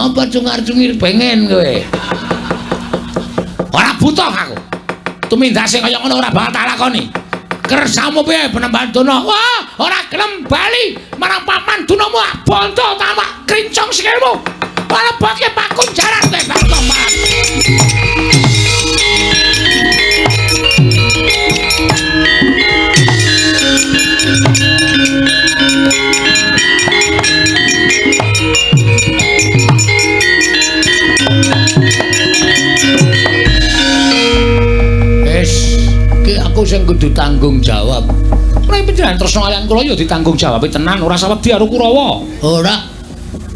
Apa cungar-cungir pengen kowe? Ora butuh aku. Tumindase kaya ngono ora bakal tak lakoni. Kersamu piye Penembahan Duna? Wah, ora gelem bali marang paman Dunamu bondo tamak krincong sikilmu. Ora bake pakun jaran kowe Bangkom. Aku sing kudu tanggung jawab. Nek panjenengan tresna kaliyan kula ya ditanggung jawab tenan, ora usah wedi karo Kurawa. Ora.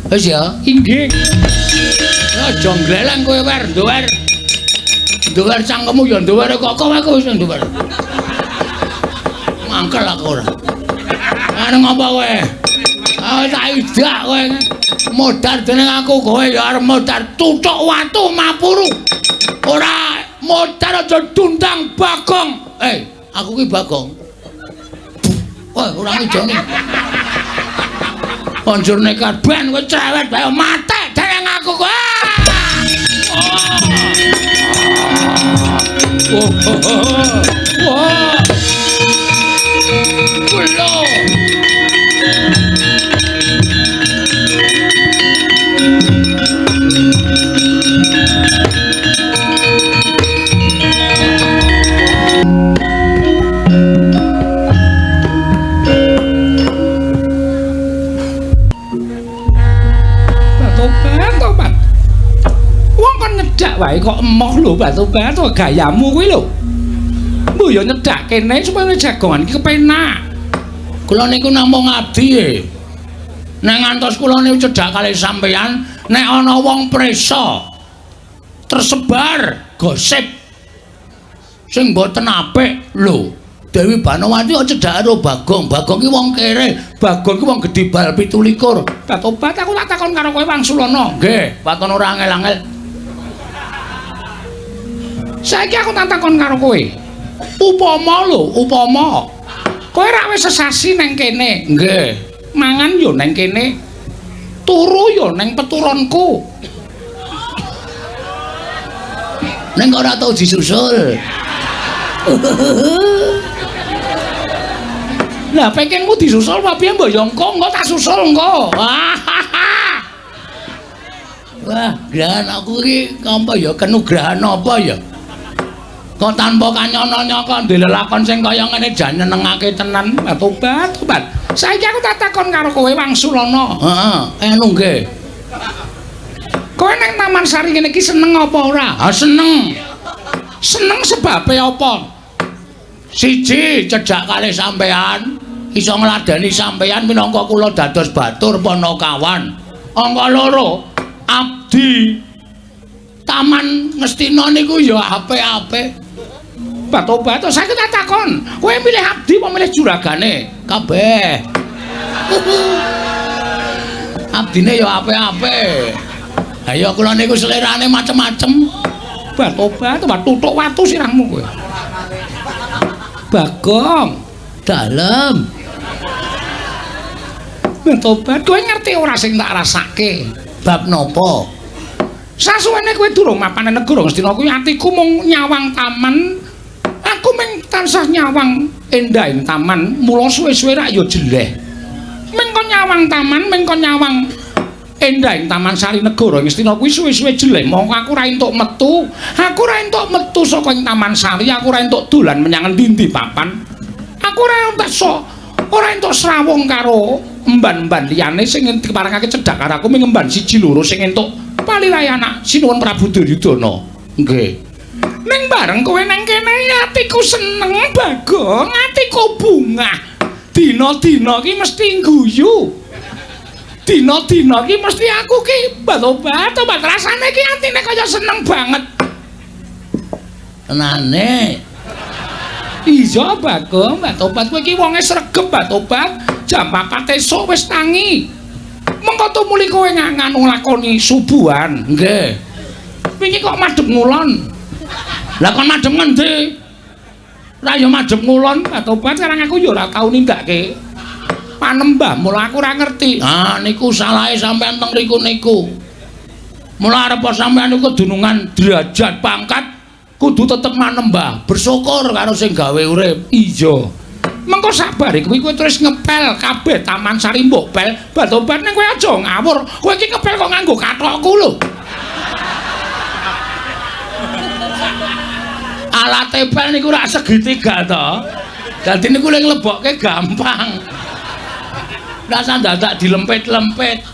Wis ya. Inggih. Aja gleleng kowe wer, nduwer. Nduwer cangkemmu ya nduwer kok kowe wis nduwer. Mangkel aku ora. Ana ngapa kowe? Ah tak idak kowe. Modar dening aku kowe ya arep modar tuthuk watu mapuru. Ora modar aja dundang Bagong. Aku ki Bagong. Wah, ora ngidoni. Banjur nekat ben kowe cerewet bae mate dening aku kowe. Wah. Kulo. Nyedak wae kok emoh lho batu-batu gayamu kuwi lho. Mbok yo nyedak kene supaya jagongan iki kepenak. Kula niku namung ngabdi. Nek ngantos kula niku cedak kali sampeyan, nek ana wong presa tersebar gosip sing mboten apik lho. Dewi Banowati kok cedak karo Bagong. Bagong ki wong kere, Bagong ki wong gedhe bal 17. Batobat aku tak takon karo kowe Wangsulana. Nggih, waton ora angel-angel. Saiki aku tak takon karo kowe. Upama lho, upama kowe rak wis sesasi nang kene. Nggih. Mangan yo nang kene. Turu yo nang peturonku. Ning kok ora tau disusul. Lah pengenmu disusul apa piye mbok yo engko tak susul engko. Wah, grahan aku iki apa ya kenugrahan apa ya? Kok tanpa kanyono kok ndelelakon sing kaya ngene jan nyenengake tenan. Tobat. Saiki aku tak takon karo kowe Wangsulana. Heeh, nggih. Kowe nang Taman Sari ngene iki seneng apa ora? Seneng. Seneng sebabe apa? Siji, cedak kalih sampean, iso ngladeni sampean minangka kula dados batur Panakawan. Angka loro, abdi Taman Ngastina niku ya apik-apik. Batobat, saiki tak takon, kowe milih abdi apa milih juragane? Kabeh. Abdine ya apik-apik. Ayo kula niku selerane macem-macem. Batobat, tuthuk watu sirahmu kowe. Bagong, dalem. Batobat, kowe ngerti ora sing tak rasake? Bab napa? Sasuwene kowe durung mapan negara Ngastina kuwi atiku mung nyawang taman. Aku mung tansah nyawang endahing taman, mula suwe-suwe rak ya jeleh. Mengko nyawang taman, mengko nyawang endahing Taman Sari Negara Ngastina kuwi suwe-suwe jeleh. Mongko aku ora entuk metu. Aku ora entuk metu saka ing Taman Sari, aku ora entuk dolan menyang endi papan. Aku ora entuk srawung karo emban-emban liyane sing diparengake cedhak karo aku ming emban siji loro sing entuk palirae anak Sinuwun Prabu Duryudana. Nggih. Ning bareng kowe nang kene atiku seneng Bagong, atiku bungah. Dina-dina ki mesti guyu. Dina-dina ki mesti aku ki batobat rasane ki atine kaya seneng banget. Tenane. Iya Bagong, batobat kowe ki wonge sregep batobat. Jam 4 esuk wis tangi. Mengko tumuli kowe nganu lakoni subuhan. Nggih. Wingi kok madhep ngulon. Lah kon madhep ngendi? Lah ya madhep ngulon, batobat sareng aku ya ora tau nindakake panembah, mula aku ora ngerti. Ah niku salahe sampean teng riku niku. Mula arep sampeyan iku kedunungan derajat pangkat kudu tetep manembah, bersyukur karo sing gawe urip. Iya. Mengko sabar kuwi kowe terus ngepel kabeh Taman Sari mbok pel, batobat ning kowe aja ngawur. Kowe iki ngepel kok nganggo kathokku lho. Alat tepel niku rak segitiga to. Dadi niku lek nglebokke gampang. Rasa dadak dilempit-lempit.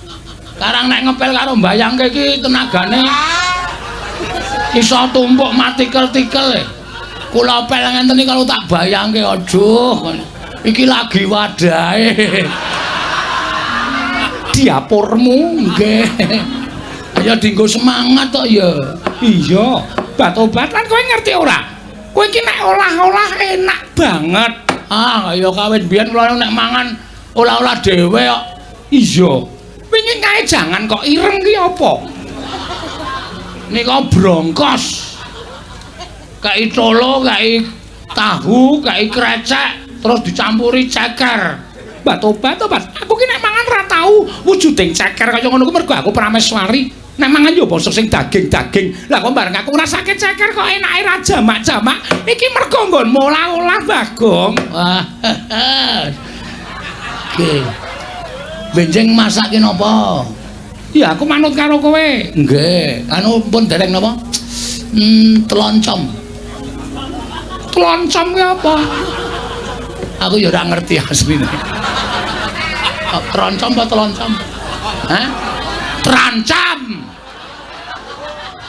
Karang nek ngepel karo mbayangke iki tenagane iso tumpuk matikel-tikel. Kula pel ngenten iki kalau tak bayangke aduh. Iki lagi wadahe. Diapurmu nggih. Ayo dienggo semangat tok ya. Iya, bat-obat lan kowe ngerti ora? Kowe iki nek olah-olah enak banget. Ah, kaya kawit biyen kula nek mangan olah-olah dhewe kok. Iya. Wingi kae jangan kok ireng ki apa? Nika brongkos. Kayak colo, kayak tahu, kayak krecek, terus dicampuri ceker. Bat-obat. Aku ki nek mangan ra tau wujuding ceker kaya ngono ku mergo aku prameswari. Nek mangan yo basa sing daging-daging. Lah kok bareng aku ngrasake ceker kok enake ra jamak-jamak. Iki mergo nggonmu olah-olah Bagong. Wah. Oke. Benjing masake napa? Ya aku manut karo kowe. Nggih, anu pun dereng napa? Teloncom. Teloncom ki apa? Aku ya ora ngerti asline. Teroncom apa teloncom? Hah? Terancam.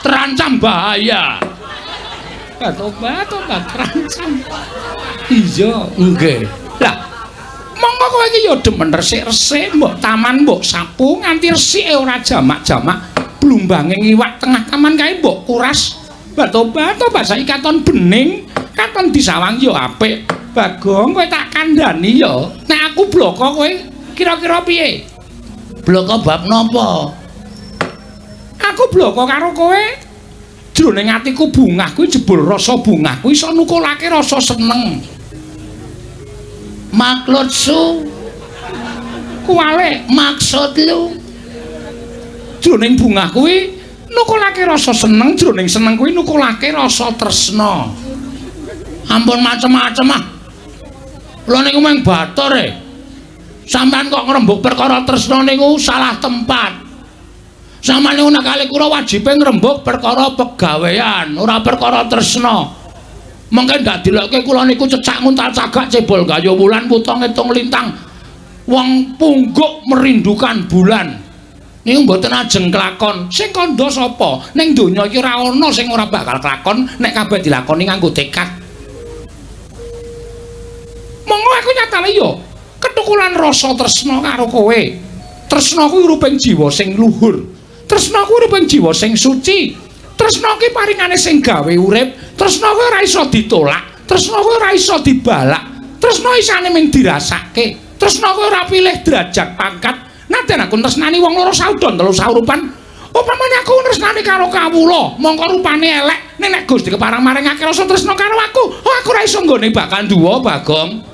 Terancam bahaya. Bat-obat terancam. Iya, nggih. Lah, monggo kowe iki ya demen resik-resik, mbok taman mbok sapu nganti resike ora jamak-jamak. Blumbanging iwak tengah taman kae mbok kuras. Bat-obat saiki katon bening, katon disawang ya apik. Bagong kowe tak kandhani ya. Nek aku bloko kowe kira-kira piye? Bloko bab napa? Aku bloko karo kowe. Jroning atiku bungah kuwi jebul rasa bungah kuwi iso nukulake rasa seneng. Maksudku kuwale maksud lu. Jroning bungah kuwi nukulake rasa seneng, jroning seneng kuwi nukulake rasa tresna. Ampun macem-macem ah. Kula niku mung batur e. Sampeyan kok ngrembug perkara tresna niku salah tempat. Sampeyan niku nek kali kula wajibe ngrembug perkara pegawean, ora perkara tresna. Mengke ndak dilokke kula niku cecak nguntal cagak cebol gayo wulan puto ngitung lintang. Wong pungguk merindukan bulan. Niku mboten ajeng kelakon. Sing kandha sapa? Ning donya iki ora ana sing ora bakal kelakon nek kabeh dilakoni nganggo tekad. Monggo aku nyatane yo ketukulan rasa tresna karo kowe. Tresna kuwi ruping jiwa sing luhur. Tresna kuwi ruping jiwa sing suci. Tresna kuwi paringane sing gawe urip. Tresna kuwi ora iso ditolak. Tresna kuwi ora iso dibalak. Tresna isane mung dirasake. Tresna kuwi ora pilih derajat pangkat. Naden aku tresnani wong loro saudon telu saurupan. Upamane aku tresnani karo kawula, mongko rupane elek, nek Gusti keparang maringake rasa tresna karo aku, aku ora iso nggone bakal duwa Bagong.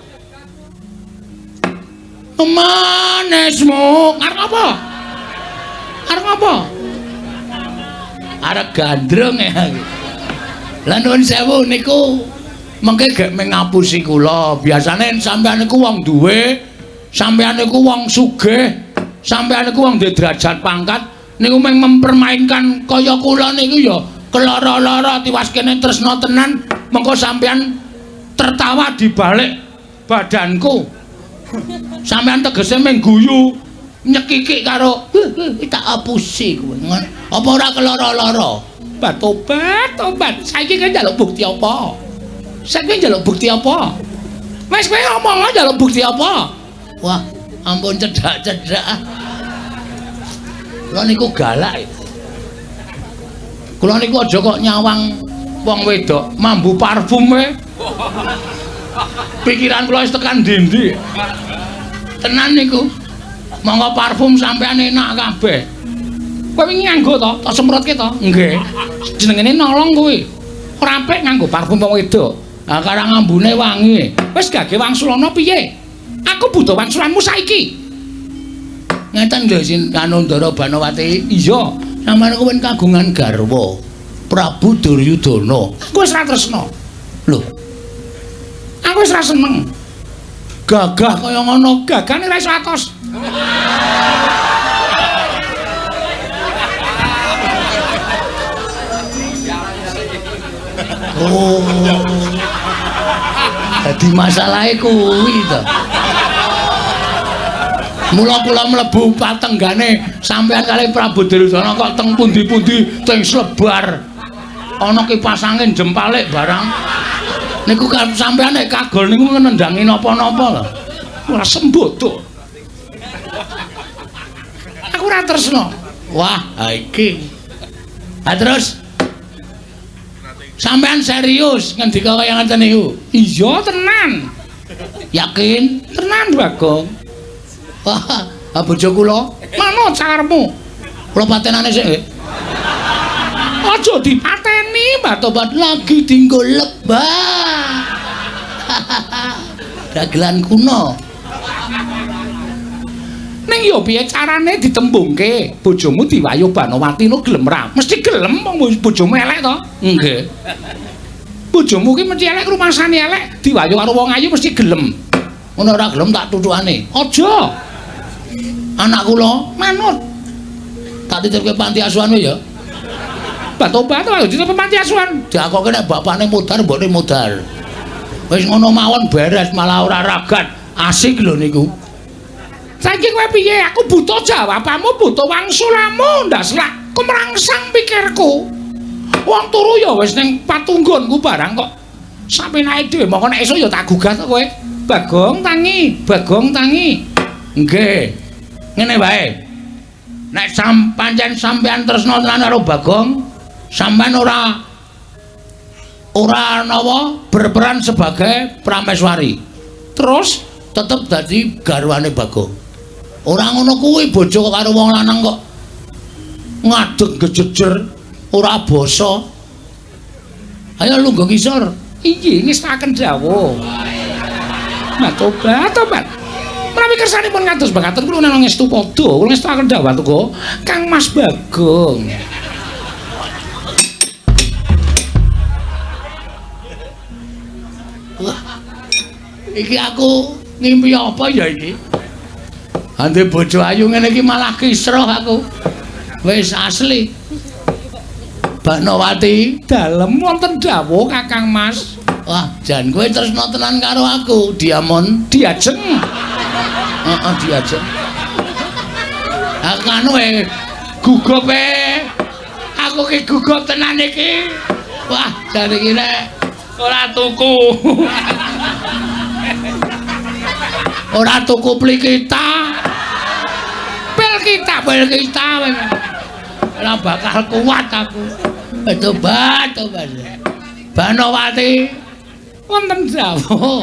Manesmu arep apa? Arep apa? Arep gandrung ya. Lah nuwun sewu niku mengke gek mengapusi kula. Biasane sampeyan niku wong duwe, sampeyan niku wong sugih, sampeyan niku wong duwe derajat pangkat, niku mung mempermainkan kaya kula niku ya keloro-loro tiwas kene tresna tenan, mengko sampeyan tertawa di balik badanku. Sampeyan tegese mung guyu nyekikik karo tak apusi kowe. Apa ora keloro-loro? Bat-obat. Saiki kan njaluk bukti apa? Saiki njaluk bukti apa? Wis kowe ngomong njaluk bukti apa? Wah, ampun cedak-cedak. Kula niku galak. Kula niku aja kok nyawang wong wedok mambu parfume. Pikiran kula wis tekan ndi-ndi. Tenan niku. Monggo parfum sampean enak kabeh. Kowe wingi nganggo to? Tak semprotke to? Nggih. Jenengene nolong kuwi. Ora apik nganggo parfum wong wedok. Lah karang ambune wangi. Wis gage wangsulana piye? Aku butuh wangsulanmu saiki. Ngeten lho Sin Kanundara Banowati. Iya, Sampeyan kuwi kagungan garwa Prabu Duryudana. Aku wis ra tresna. Lho, Aku wis ra seneng. gagah kaya ngono. Gagane ra iso atos. Oh. Dadi masalahe kuwi to. Mula kula mlebu patenggane sampean kali Prabu Duryudana kok teng pundi-pundi teng Slebar. Ana kipas angin jempalik barang. Niku kan sampean nek kagol niku ngendangi napa-napa lho. Ora sembodo. Aku ora tresna. Wah, ha iki. Ha terus sampean serius ngendika kaya ngoten niku? Iya tenan. Yakin? Tenan Bagong. Wah, ha bojo kula Manut sakarepmu. kula patenane sik nggih. Aja dipateni, Mbak Tobat. Lagi dinggo lebah. Dagelan kuno. Ning yo piye carane ditembungke? Bojomu Diwayu Banowati no gelem ra? Mesti gelem wong bojomu elek to? Nggih. Bojomu ki mesti elek rumasane elek, Diwayu karo wong ayu mesti gelem. Ngono ora gelem tak tutukane. Aja. Anak kula Manut. tak titipke panti asuhan ya. Mbak Tobat ayo ditepen panti asuhan. Diakoke nek bapakne mudhar mbokne mudhar. Wis ngono mawon beres malah ora ragat. Asik lho niku. Saiki kowe piye? Aku butuh jawabanmu, butuh wangsulamu, ndaslah kumrangsang pikirku. Wong turu ya wis ning patunggonku barang kok. Sapenake dhewe mongko nek esuk ya tak gugat kowe. Bagong tangi, Bagong tangi. Nggih. Ngene wae. Nek pancen sampean tresna tenan karo Bagong, sampean ora napa berperan sebagai prameswari. Terus Tetep dadi garwane Bagong. Ora ngono kuwi bojo karo wong lanang kok ngadeg gejejer ora basa. Ayo lungguh ngisor. inggih ngestaken dawuh. Mbak Tobat. Menawi kersanipun ngados mekaten kula nang ngestu padha, kula ngestaken dawuh tuku Kang Mas Bagong. Wah. Iki aku ngimpi apa ya iki? Ande bojo ayu ngene iki malah kisruh aku. Wis asli. Banowati Dalem wonten dawuh Kakang Mas. wah, jan kowe tresna tenan karo aku, Diamond. Diajeng. Heeh, diajeng. Aku anu gugup aku ki gugup tenan iki. Wah, jan iki nek ora tuku. Ora tuku plikita. Pil kita. Ora bakal kuat aku. Tobat. Banowati Wonten dawuh.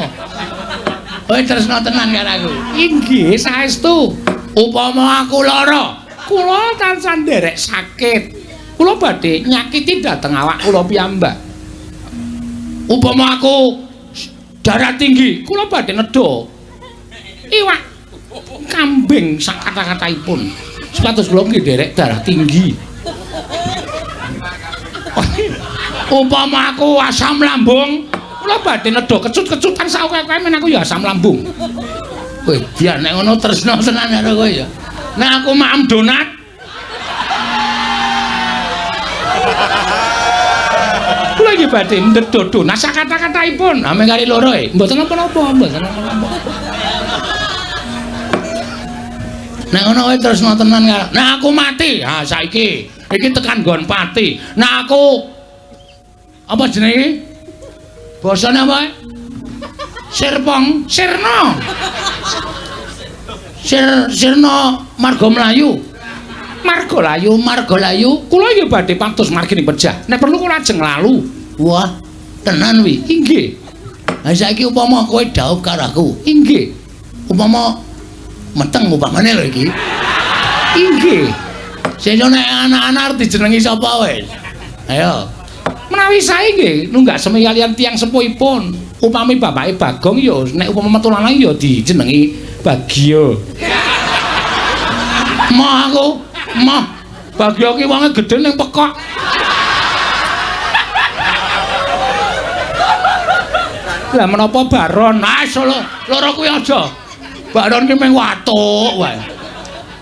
kowe tresna tenan karo aku. Inggih saestu. Upama aku lara, Kula tansah nderek sakit. Kula badhe nyakiti dhateng awak kula piyambak. upama aku darah tinggi, Kula badhe nedha iwak kambing sak kata-kataipun. Supados kula nggih nderek darah tinggi. upama aku asam lambung, Kula badhe nedha kecut-kecutan saoke-oke men aku ya asam lambung. weh biar nek ngono tresna tenan karo kowe ya. Nek aku maem donat, Kula nggih badhe nedha donat sak kata-kataipun. ame kali loro Mboten napa-napa, mboten napa-napa. nek ngono kowe tresna tenan karo. Nek aku mati, ha saiki iki tekan nggon pati. Nek aku apa jenenge? Basane apa? Sirpong, Sirna. Sirna marga mlayu. Marga layu. Kula nggih badhe pados margine pejah. Nek perlu kula ajeng lalu. Wah, tenan wi. Inggih. Ha saiki upama kowe dhaup karo aku. Inggih. Upama meteng upamane lho iki. Inggih. Sesuk nek anak-anak arep dijenengi sapa wis? Ayo. Menawi sae nggih nunggak semi kalian tiyang sepuhipun. Upami bapake Bagong ya nek upama metu lanang ya dijenengi Bagio. Mah aku, mah Bagyo ki wonge gedhe ning pekok. Lah menapa baron? Ah solo loro kuwi aja. Baron ki mung watuk wae.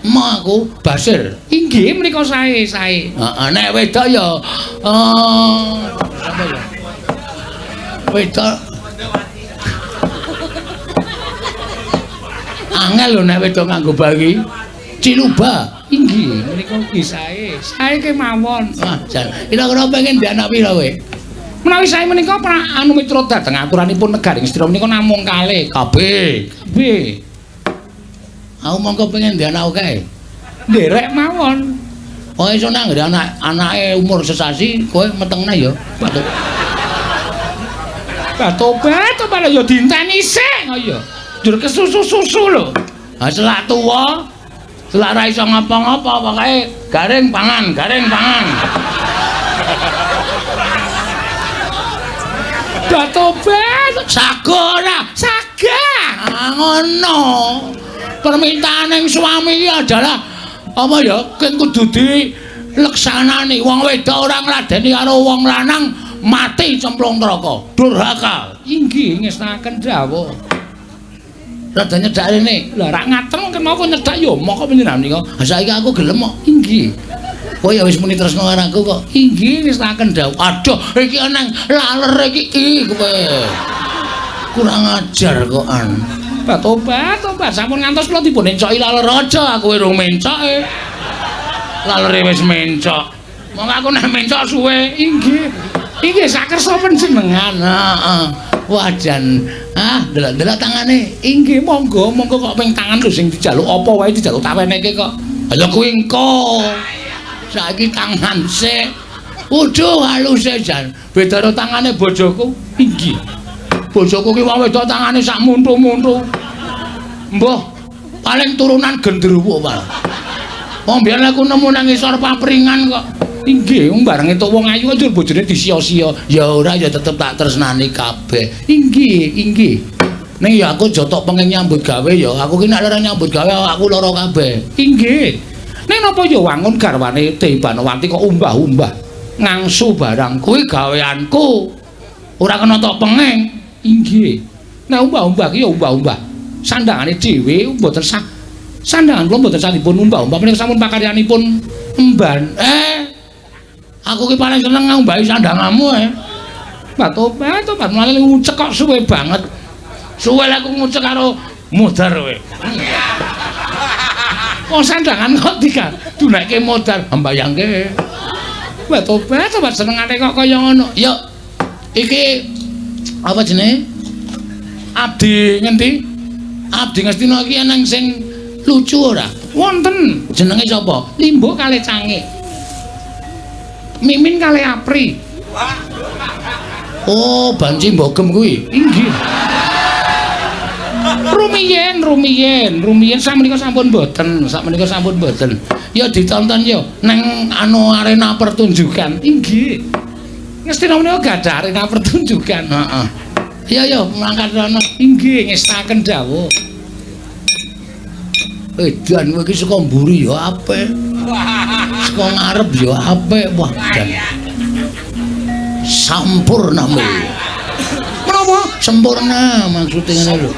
Mak aku Basir. Inggih menika sae. Heeh nek wedok ya sapa ya? Wedok angel lho nek wedok nganggo bagi Ciluba. Inggih menika ugi sae. Sae kemawon. Ah, kira-kira pengen di anak pira kowe? Menawi sae menika anu mitra dhateng aturanipun negari Ngastina menika namung kalih. Kabeh. Kabeh. Aku mongko pengen di anak kae. Nderek mawon. Oh iso nang anake umur sesasi kowe metengna ya. Tobat ya dinteni sik ya. Jur kesusu-susu lho. Ha selak tuwa. Selak ra iso ngapa-ngapa pokoke garing pangan. Tobat Sagora. sagah. Ngono. Permintaan suami iki adalah apa ya? Ken kudu dileksanani. Wong wedok ora ngladeni karo wong lanang mati cemplung neraka. Durhaka. Inggih ngestaken dawuh. Rada nyedak rene. Lah rak ngaten kenapa nyedak ya moko panjenengan nika. Saiki aku gelem kok. Inggih. Kowe ya wis muni tresno karo aku kok. Inggih ngestaken dawuh. Aduh, iki nang laler iki kowe. Kurang ajar kok an. Tobat sampun ngantos kula dipun encoki laler Aja aku urung mencoke. Lalere wis mencok. Mong aku nek mencok suwe. Inggih. Inggih sakersa panjenengan. Heeh. Wajan. Delok-delok tangane. Inggih monggo kok ping tangan lho sing dijaluk apa wae dijaluk tak weneke kok. Lha kuwi engko. Saiki tangan sik. Waduh haluse jan. Beda karo tangane bojoku. Inggih. Bojoku ki wong wedok tangane sak muntu-muntu. Mbah, paling turunan gendruwo malah. Wong biyen aku nemu nang ngisor papringan kok. Inggih, bareng entuk wong ayu njur bojone disia-sia. Ya ora ya tetep tak tresnani kabeh. Inggih. Ning ya aku jotok pengen nyambut gawe ya. Aku ki nek lara nyambut gawe aku lara kabeh. Inggih. Nek napa ya wangun garwane Debanawati kok umbah-umbah ngangsu barang kuwi gaweanku. Ora kena tok penging. Inggih. Nek umbah-umbah ki ya umbah-umbah. Sandangane dhewe mboten sah. Sandangan kula mboten sah dipun umbah-umbah menika sampun pakaryanipun emban. Aku ki paling seneng ngumbahi sandanganmu Tobat malah ngucek kok suwe banget. Suwe aku ngucek karo mudar kowe. Wong sandangan kok didunekke modal mbayangke. Tobat senengane kok kaya ngono. Ya iki apa jenenge? Abdi ngendi? Abdi Ngastina iki eneng sing lucu ora? Wonten. Jenenge sapa? Limbo kalih Cangik. Mimin kalih Apri. Oh, Banci Mbogem kuwi. Inggih. Rumiyin sakmenika sampun boten. Ya ditonton ya nang arena pertunjukan. Inggih. Ngastina menika gadah arena pertunjukan. Heeh. Ya mangkat rono. Inggih ngestaken dawuh. Dan kowe iki saka mburi ya apik. Saka ngarep ya apik. Wah, dan sampurna me. Menapa? Sempurna maksudnya ngene lho.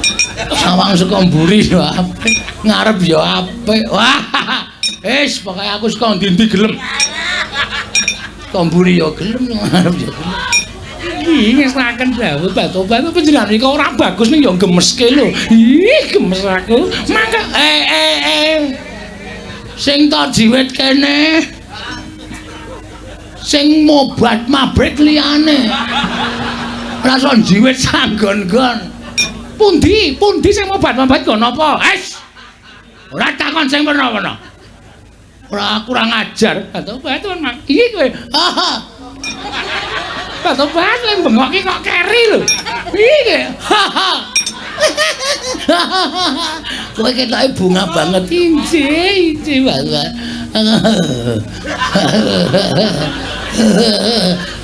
Sawang saka mburi ya apik, ngarep ya apik. Wah. Pokoke aku saka ndi-ndi gelem. Saka mburi ya gelem, ngarep ya gelem. Iki ngestaken dawuh Tobat panjenengan iki ora bagus ning ya gemeske lho. Ih, gemes aku. Mangga Sing to jiwit kene. Sing mobat mabrik liyane. Ora iso jiwit sanggon-gon. Pundi sing mobat-mobat nggon apa? Ora takon sing pernah-pernah. Ora kurang ajar. Tobat iki kowe. Tobat kowe bengok iki kok keri lho. Iki. Kowe ketoke bunga banget. Inji banget.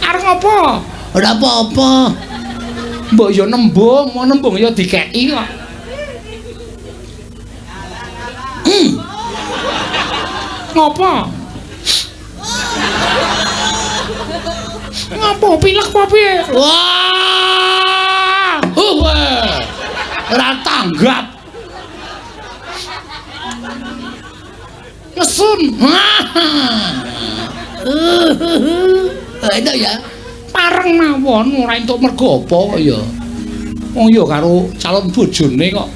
Arep ngopo? Ora apa-apa. Mbok yo nembung, mau nembung yo dikeki kok. Ngopo? Apa pilek apa piye? Wah! Ora tanggap. Nesun. Itu ya. Pareng mawon ora entuk mergo apa ya. Wong ya karo calon bojone kok.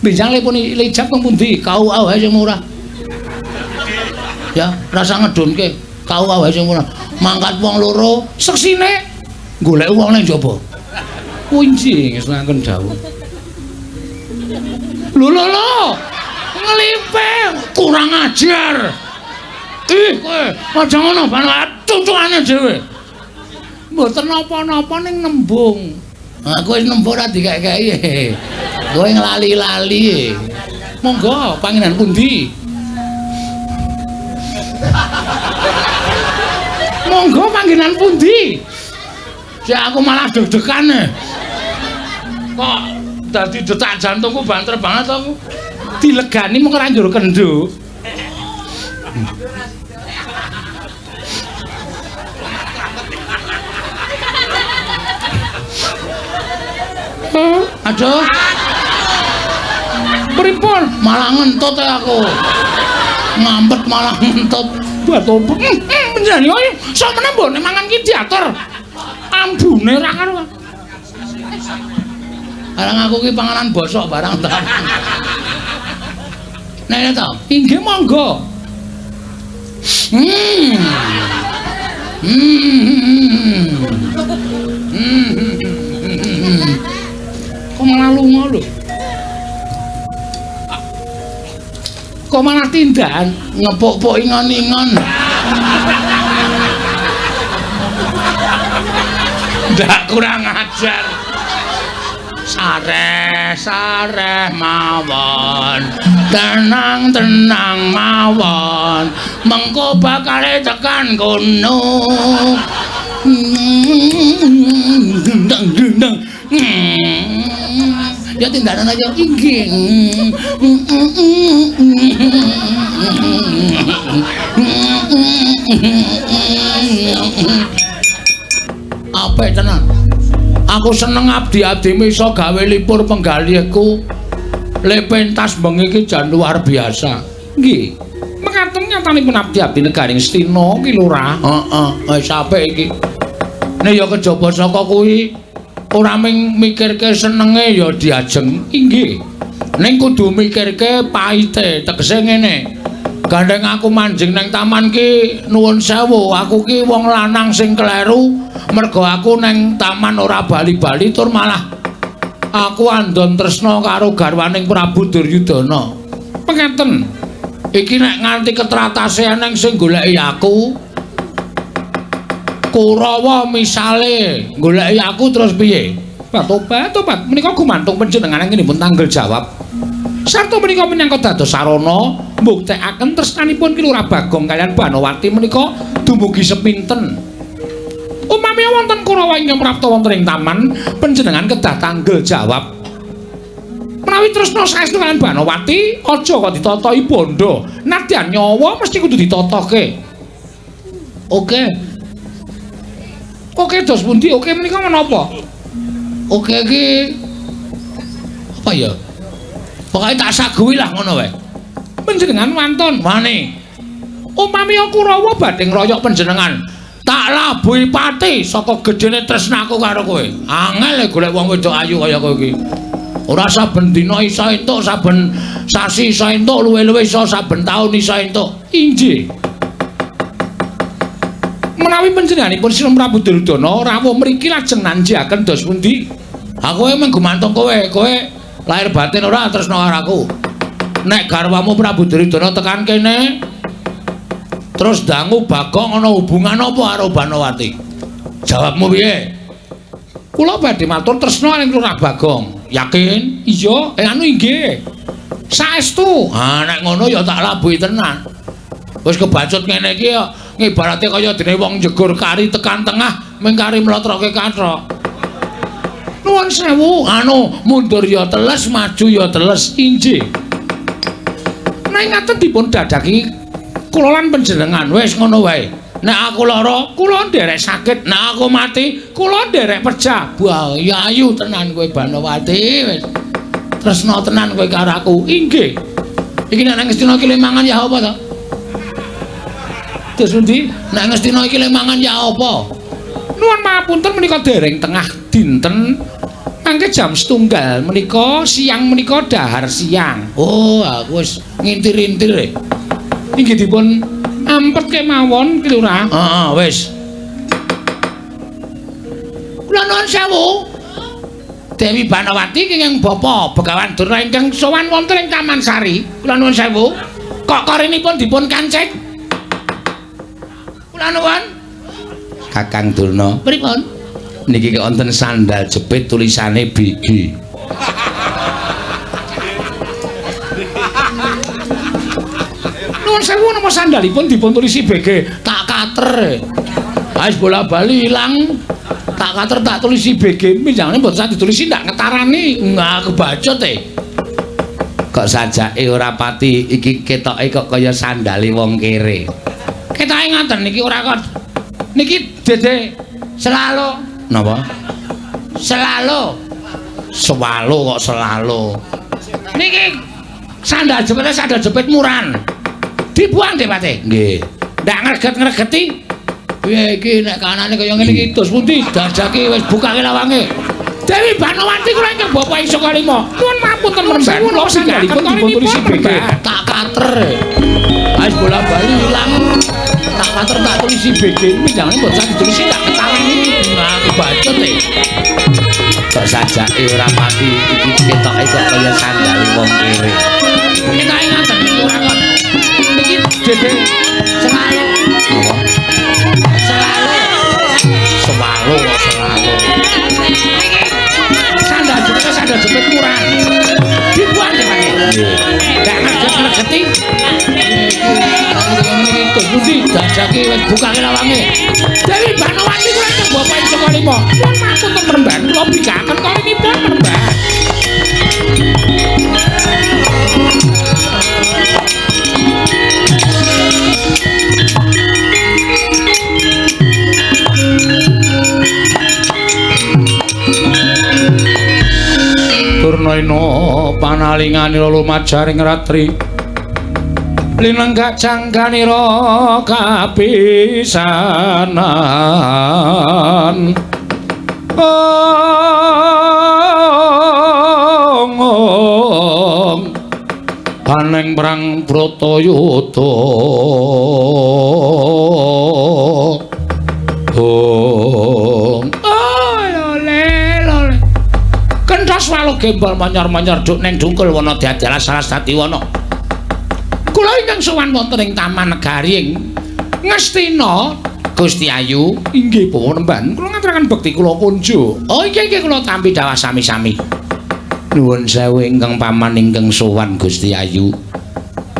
Benjang lepun lijak nang pundi? Kau ae sing murah. Ya, rasa ngedunke. Kau ae sing murah. Mangkat wong loro, Seksine golek wong nang njaba. kunci wis ngangken dawuh. Lho. Ngelipe kurang ajar. Ih kowe aja ngono banget cucukane dhewe. Mboten napa-napa ning nembung. Aku wis nembung ora dikek-keki. Kowe nglali-lali. Monggo pangenan pundi? Monggo panggenan pundi? Sik aku malah deg-degan. Kok dadi detak jantungku banter banget aku. Dilegani mung ora njur kendho. Aduh. Pripun? Malah ngentut aku. Ngambet malah ngentut. Batu. Menjani kok sok meneh mbone mangan ki diatur. Ambune ra karo. Arang aku ki panganan bosok barang ta. Nek to. Inggih monggo. Kok malah lunga lho. Kok malah tindan Ngepuk-puk ingon-ingon. ndak kurang ajar. Sareh mawon, tenang mawon, mengko bakal tekan kono. Dendang. Ya tindakan aja. Inggih. Apik tenan. Aku seneng abdi-abdime iso gawe lipur penggalihku. Le pentas bengi iki jan luar biasa. Nggih. Mekaten nyatanipun abdi-abdi negaring Stina ki Lurah. Heeh, wis apik iki. Nek ya kejaba saka kuwi ora ming mikirke senenge ya diajeng. Inggih. Ning kudu mikirke pahite, tegese ngene. Gandeng aku manjing nang taman ki nuwun sewu, aku ki wong lanang sing kleru, merga aku nang taman ora bali-bali tur malah aku andon tresna karo garwaning Prabu Duryudana. Mekaten. Iki nek nganti ketratase eneng sing goleki aku, Kurawa misale goleki aku terus piye? Tobat. Menika gumantung panjenengan ingkang dipun tanggel jawab. Sarta menika minangka dados sarana mbuktekaken tresnanipun Ki Lurah Bagong kaliyan Banowati menika dumugi sepinten. Upami wonten Kurawa ingkang prapta wonten ing taman, panjenengan kedah tanggel jawab. Menawi tresna saestu kaliyan Banowati, aja kok ditatahi bondo. Nadyan nyawa mesti kudu ditatoke. Oke, dos pundi? Oke menika menapa? oke iki apa ya? Pokoke tak saguhi lah ngono wae. Panjenengan wantun. Mane. Upami Kurawa badhe ngroyok panjenengan, Tak labuhi pati saka gedene tresnaku karo kowe. Angel golek wong wedok ayu kaya kowe iki. Ora saben dina iso entuk, saben sasi iso entuk, luwe-luwe iso saben taun iso entuk. Inggih. Menawi panjenenganipun Sri Prabu Duryudana rawuh mriki lajeng nanjiaken dos pundi? Aku emang gumantung kowe lahir batin ora tresna karo aku. Nek garwamu Prabu Duryudana tekan kene terus dangu Bagong ana hubungan apa karo Banowati? Jawabmu piye? Kula badhe matur tresna ing Lurah Bagong. Yakin? Iya, anu inggih. Saestu. Nek ngono ya tak labuhi tenan. Wis kebacut ngene iki ya ngibarate kaya dene wong njegur kari tekan tengah ming kari mlotroke kathok. Nuwun sewu. Mundur ya teles, maju ya teles. Inggih. Nek ngaten dipun dadaki kula lan panjenengan Wis ngono wae. Nek aku lara, kula nderek sakit. Nek aku mati, kula nderek pecah. Wah, ya ayu tenan kowe Banowati wis. Tresna tenan kowe karo aku. Inggih. Iki nek nang Ngastina iki le mangan ya apa to? Terus pundi? Nek Ngastina iki le mangan ya apa? Nuwun mapunten menika dereng tengah dinten. Mangke jam 1 menika siang menika dahar siang. Oh, aku wis ngintir-intir. Inggih dipun ampet kemawon Ki Lurah. Heeh, wis. Kula nuwun sewu. Dewi Banowati kenging Bapa Begawan Durna ingkang sowan wonten ing Taman Sari. Kula nuwun sewu. Kok korinipun dipun kancing? Kula nuwun. Kakang Durna. Pripun? Niki wonten sandal jepit tulisane BG. Nuwun sewu napa sandalipun dipun tulisi BG? Tak kater. Wis bola-bali ilang. Tak kater tak tulisi BG. Minjangane mboten ditulisi ndak ngetarani. Enggak kebacot Kok sajake ora pati iki ketoke kok kaya sandale wong kere. Ketoke ngoten niki ora kok. Niki Dede selalu Napa? selalu Swalo kok selalu. niki sandal jepit muran. Dibuang deh Pate. Nggih. Ndak ngreget-ngregeti. Piye iki nek kanane kaya ngene iki dos pundi? Dadake wis bukake lawange. Dewi Banowati kula ingkang Bapak ing Sukalima. Nuwun mapunten mremban kula sandalipun dipun tulisi BG. Tak kater. Wis bola-bali ilang. Tak kater tak tulisi BG. Minjangane mboten ditulisi tak ketarani. Nah, kebacot Kok sajake ora pati iki ketoke kok kaya sandale wong kere. Ketoke ngoten niki ora kok. Niki Dede selalu. Napa? Selalu. Swalo kok selalu. Sandal jepit murah. Dibuang deh Pate. Ndak ngreget-ngregeti. Terus pundi dadake wis bukake lawange. Dewi Banowati kula ingkang Bapak ing Sukalima. Nuwun mapunten mremban kula bikaken korinipun mremban. Durnaina panalinganira lumajaring ratri. Linenggak jangkanira kapisanan. Paneng perang Bratayuda. Kenthos walu gembol manyor-manyor duk ning dungkul wana diadalah Saraswatiwana. Kula ingkang sowan wonten ing Taman Negari ing Ngastina, Gusti Ayu. Inggih Panemban, kula ngaturaken bekti kula kunjuk. Oh inggih kula tampi dawuh sami-sami. Nuwun sewu ingkang paman ingkang sowan Gusti Ayu.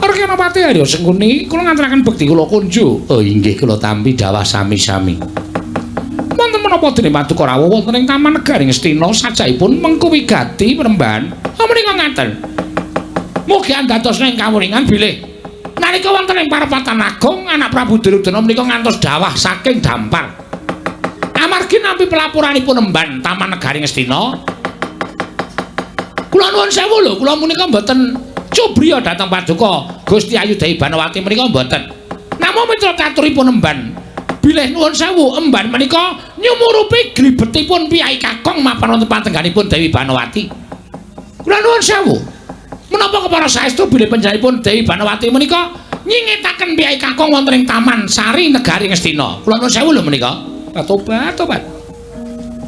Arkanapati Arya Sengkuni, kula ngaturaken bekti kula kunjuk. Oh inggih kula tampi dawuh sami-sami. Wonten menapa dene Paduka rawuh wonten ing Taman Negari Ngastina sajaipun mengku wigati Panemban. Menika ngaten. Mugi andadosna ing kawuringan bilih nalika wonten ing parapatan agung anak Prabu Duryudana menika ngantos dawah saking dampar. Amargi nampi pelapuranipun Emban Taman Negari Ngastina. Kula nuwun sewu lho, kula menika mboten cubriya dhateng Paduka Gusti Ayu Dewi Banowati menika mboten. Namung mitra caturipun Emban. Bilih nuwun sewu, Emban menika nyumurupi glibetipun Piyai Kakong mapan wonten patengganipun Dewi Banowati. Kula nuwun sewu. Menapa kepara saestu bilih panjenenganipun Dewi Banowati menika nyingetaken Piyai Kakong wonten ing Taman Sari Negari Ngastina. Kula nuwun sewu lho menika. Tobat.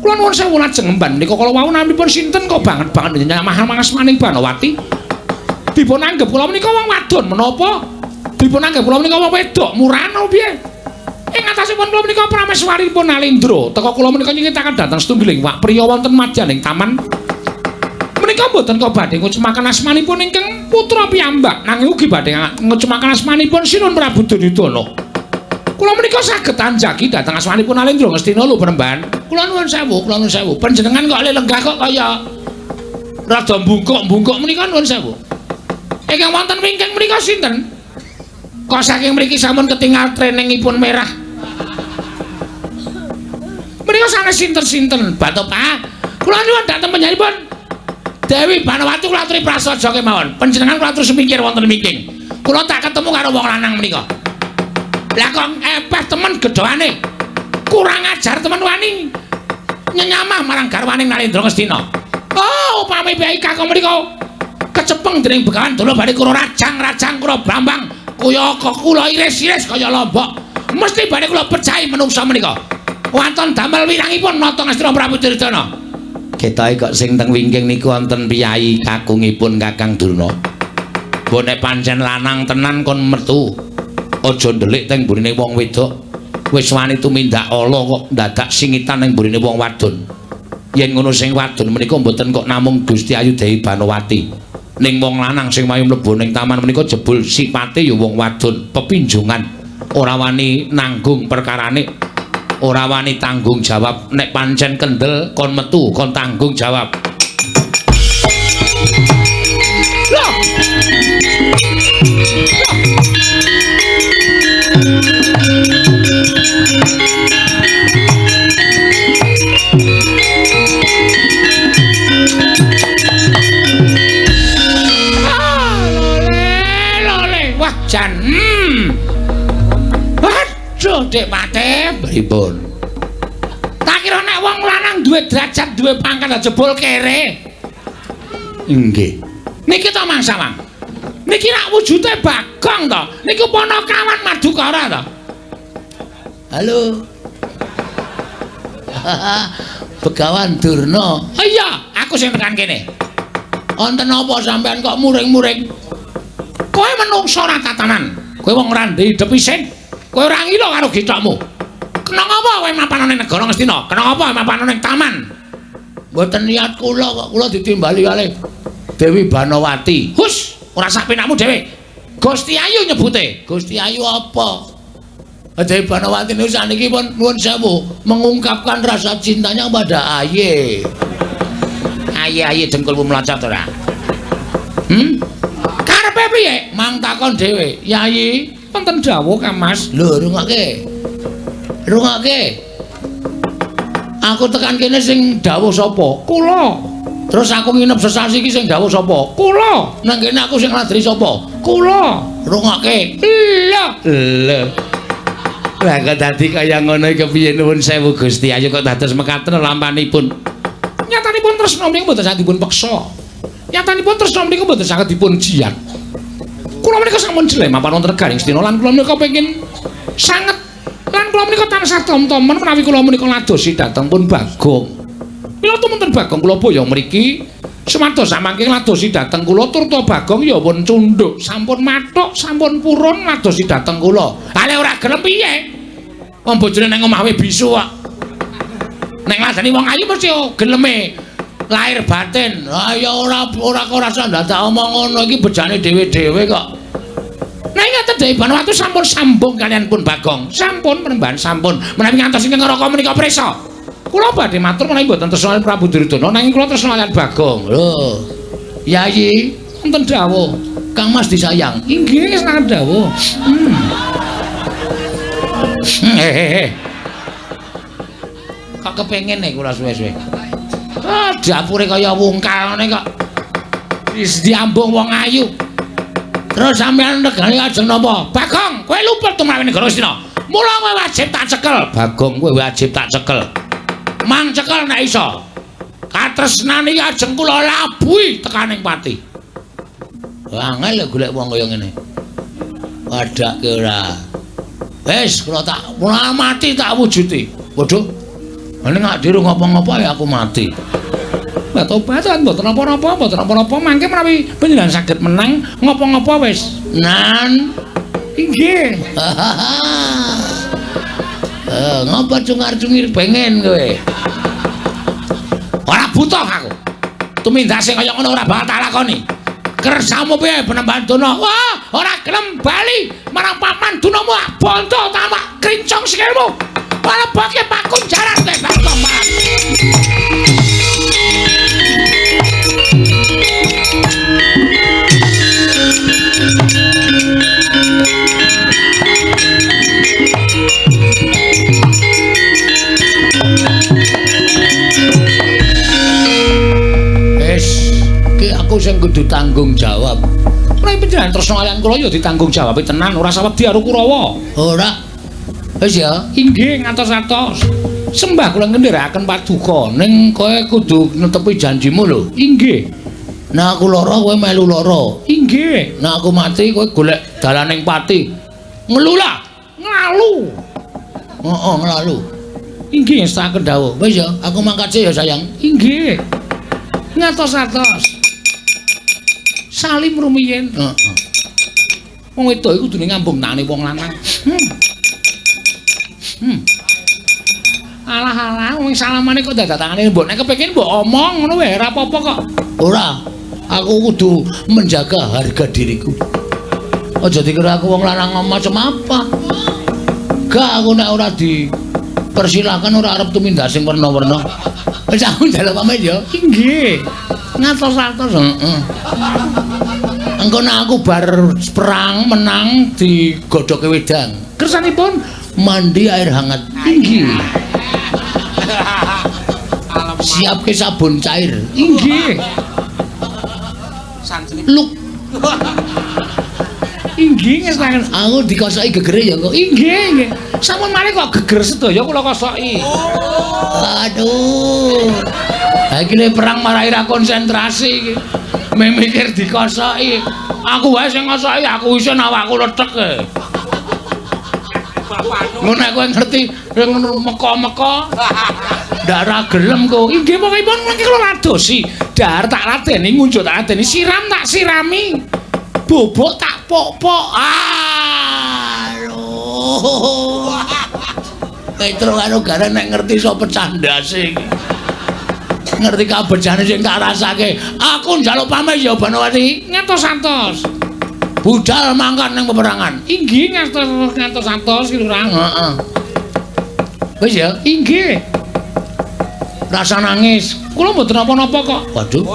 Kula nuwun sewu lajeng Emban menika kala wau naminipun sinten kok banget nyamah mangasmaning Banowati. Dipun anggep kula menika wong wadon menapa? Dipun anggep kula menika wong wedok murano piye? Ing atasipun kula menika prameswaripun Alendra, teka kula menika nyingetaken dhateng setunggiling wak priya wonten madyaning taman. Menika mboten kok badhe ngucemaken asmanipun ingkang putra piyambak, nanging ugi badhe ngucemaken asmanipun Sinun Prabu Duryudana. Kula menika saged anjagi dhateng asmanipun Alendra Ngastina lho Panemban. Kula nuwun sewu. Panjenengan kok lenggah kok kaya rada mbungkuk menika nuwun sewu. Ingkang wonten wingking menika sinten? Kok saking mriki sampun ketingal treningipun merah. sanes sinten-sinten Batopa. Kula nyuwun dhateng panjenenganipun Dewi Banowati kula aturi prasaja kemawon. Panjenengan kula aturi semingkir wonten mingking. Kula tak ketemu karo wong lanang menika. Lah kok epeh temen gedhoane. Kurang ajar temen wani. Nyenyamah marang garwaning Narendra Ngastina. Oh, upami bae kakang menika kecepeng dening Begawan Dolo badhe kula rajang-rajang kula Bambang kaya kula iris-iris kaya lombok. Mesti badhe kula percaya menungsa menika. Wonten damel wirangipun nata Ngastina Prabu Duryudana. Ketoke kok sing teng wingking niku wonten piyai kakungipun Kakang Durna. Mbok nek pancen lanang tenan kon metu. Aja ndelik teng burine wong wedok. Wis wani tumindak ala kok dadak singitan ning burine wong wadon. Yen ngono sing wadon menika mboten kok namung Gusti Ayu Dewi Banowati. Ning wong lanang sing mayu mlebu ning taman menika jebul sipate ya wong wadon, pepinjungan. Ora wani nanggung perkarane. Ora wani tanggung jawab. Nek pancen kendel kon metu kon tanggung jawab. Loh. Jan. Waduh, Dik Pate, pripun? Tak kira nek wong lanang duwe derajat, duwe pangkat jebul kere. Nggih. Niki to Mang Sawang. Niki rak wujude Bagong to. Niku Panakawan Madukara to. Halo. Begawan Durna. Oh iya, aku sing tekan kene. Wonten apa sampean kok muring-muring? Kowe menungso ora tatanan. Kowe wong randhe hidup isin. Kowe ora ngilo karo githokmu. Kena apa kowe mapan ning negara Ngastina? Kena apa mapan ning taman? Mboten niat kula kok kula ditimbali kalih Dewi Banowati. Hus, ora sak penakmu dhewe. Gusti Ayu nyebute. Gusti Ayu apa? Dewi Banowati niku saniki pun nuwun sewu mengungkapkan rasa cintanya pada Aye. Aye dengkulmu melocot ora? Karepe piye? Mang takon dhewe. Yayi, wonten dawuh Kang Mas. Lho, rungokke. Aku tekan kene sing dawuh sapa? Kula. Terus aku nginep sesasi iki sing dawuh sapa? Kula. Nang kene aku sing ngladri sapa? Kula. Rungokke. Lho. Lah kok dadi kaya ngono iki kepiye nuwun sewu Gusti Ayu kok dados mekaten lampanipun. Nyatanipun tresna menika mboten saged dipun peksa. Nyatanipun tresna menika mboten saged dipun jiat. Kula menika sampun jelek mapan wonten Negaring Astina lan kula menika pengin sanget lan kula menika tansah tom-tomen menawi kula menika ladosi dhateng pun Bagong. Mila tumunten Bagong kula boyong mriki sumados samangke ladosi dhateng kula turta Bagong ya pun cundhuk, sampun mathuk, sampun purun ladosi dhateng kula. Ale ora gelem piye? Wong bojone nang omah wae bisu kok. Nek ngladeni wong ayu mesti geleme lahir batin. Ha ya ora rasa dadak omong ngono iki bejane dhewe-dhewe kok. Nah ingatan Dewi Banowati sampun sambung kalian pun Bagong. Sampun penembahan sampun. Menawi ngantos ing neraka menika prisa. Kula badhe matur menawi mboten tresna Prabu Duryudana nanging kula tresna kalian Bagong. Lho. Yayi, wonten dawuh. Kang Mas disayang. Inggih sangat dawuh. Kok kepengin nek kula suwe-suwe. Ah, dapure kaya wungkal ngene kok. Wis diambung wong ayu. Terus sampean negane ajeng napa? Bagong, kowe luput tumrawi negara Astina. Mula kowe wajib tak cekel. Bagong, kowe wajib tak cekel. Mang cekel nek iso. Katresnane iki ajeng kula labuhi tekaning pati. Angel golek wong kaya ngene. Wadake ora. Wis kula tak mula mati tak wujuti. Waduh. Nek gak diru ngopo-ngopo ya aku mati. Batobatan mboten napa-napa, mangke menawi panjenengan saged menang ngopo-ngopo wis. Nan. Inggih. Ngopo cungar-cungir pengen kowe. Ora butuh aku. Tumindak sing kaya ngono ora bakal tak lakoni. Kersamu piye Penembahan Dana? Wah, ora gelem bali marang paman dunamu bondo tamak krincong sikilmu. Ora bake pakun jaran kowe Bagong. aku sing kudu tanggung jawab. Nek panjenengan tresna kaliyan kula ya ditanggung jawab tenan, ora sawedi karo Kurawa. Ora. Wis ya, inggih ngatos-atos. Sembah kula ngendharaken paduka ning kowe kudu netepi janjimu lho. Inggih. Nah aku lara kowe melu lara. Inggih. Nah aku mati kowe golek dalaning pati. Ngelulah, nglalu. Heeh, nglalu. Inggih ngestaken dawuh. Wis ya, aku mangkat sih ya sayang. Inggih. Ngatos-atos. Salim rumiyin. Heeh. Wong wedok iku kudune ngambung nane wong lanang. Alah-alah wong salamane kok dadatangane mbok nek kepengin mbok omong ngono wae ora apa-apa kok. Ora. Aku kudu menjaga harga diriku. Aja dikira aku wong lanang macam apa. Gak aku nek ora dipersilakan ora arep tumindak sing werna-werna. Wis aku njaluk pamit ya. Inggih. Ngatos-atos. Heeh. Engko nek aku bar perang menang digodhoke wedang. Kersanipun mandi air hangat. Inggih. Siapke sabun cair. Inggih. Luk. Inggih ngestaken. Aku dikosoki gegere ya kok. Inggih, nggih. Sampun malih kok geger sedaya kula kosoki. Aduh. Ha iki le perang marai ra konsentrasi iki. Mikir dikosoki. Aku wae sing ngosoki, aku isin awakku letek e. Ngono nek kowe ngerti meko-meko ndak ra gelem kok. Inggih pokokipun mengki kula ladosi. Dar tak ladeni ngunjuk tak ladeni siram tak sirami. Bobok tak pok-pok. Aduh. Petro karo garen nek ngerti sapa candase iki. Ngerti kabejane sing tak rasake. Aku njaluk pamit ya Banowati. Ngatos-atos. Budal mangkat ning peperangan. Inggih ngatos-atos Lurah. Heeh. Wis ya? Inggih. Rasa nangis. Kula mboten napa-napa kok. Waduh.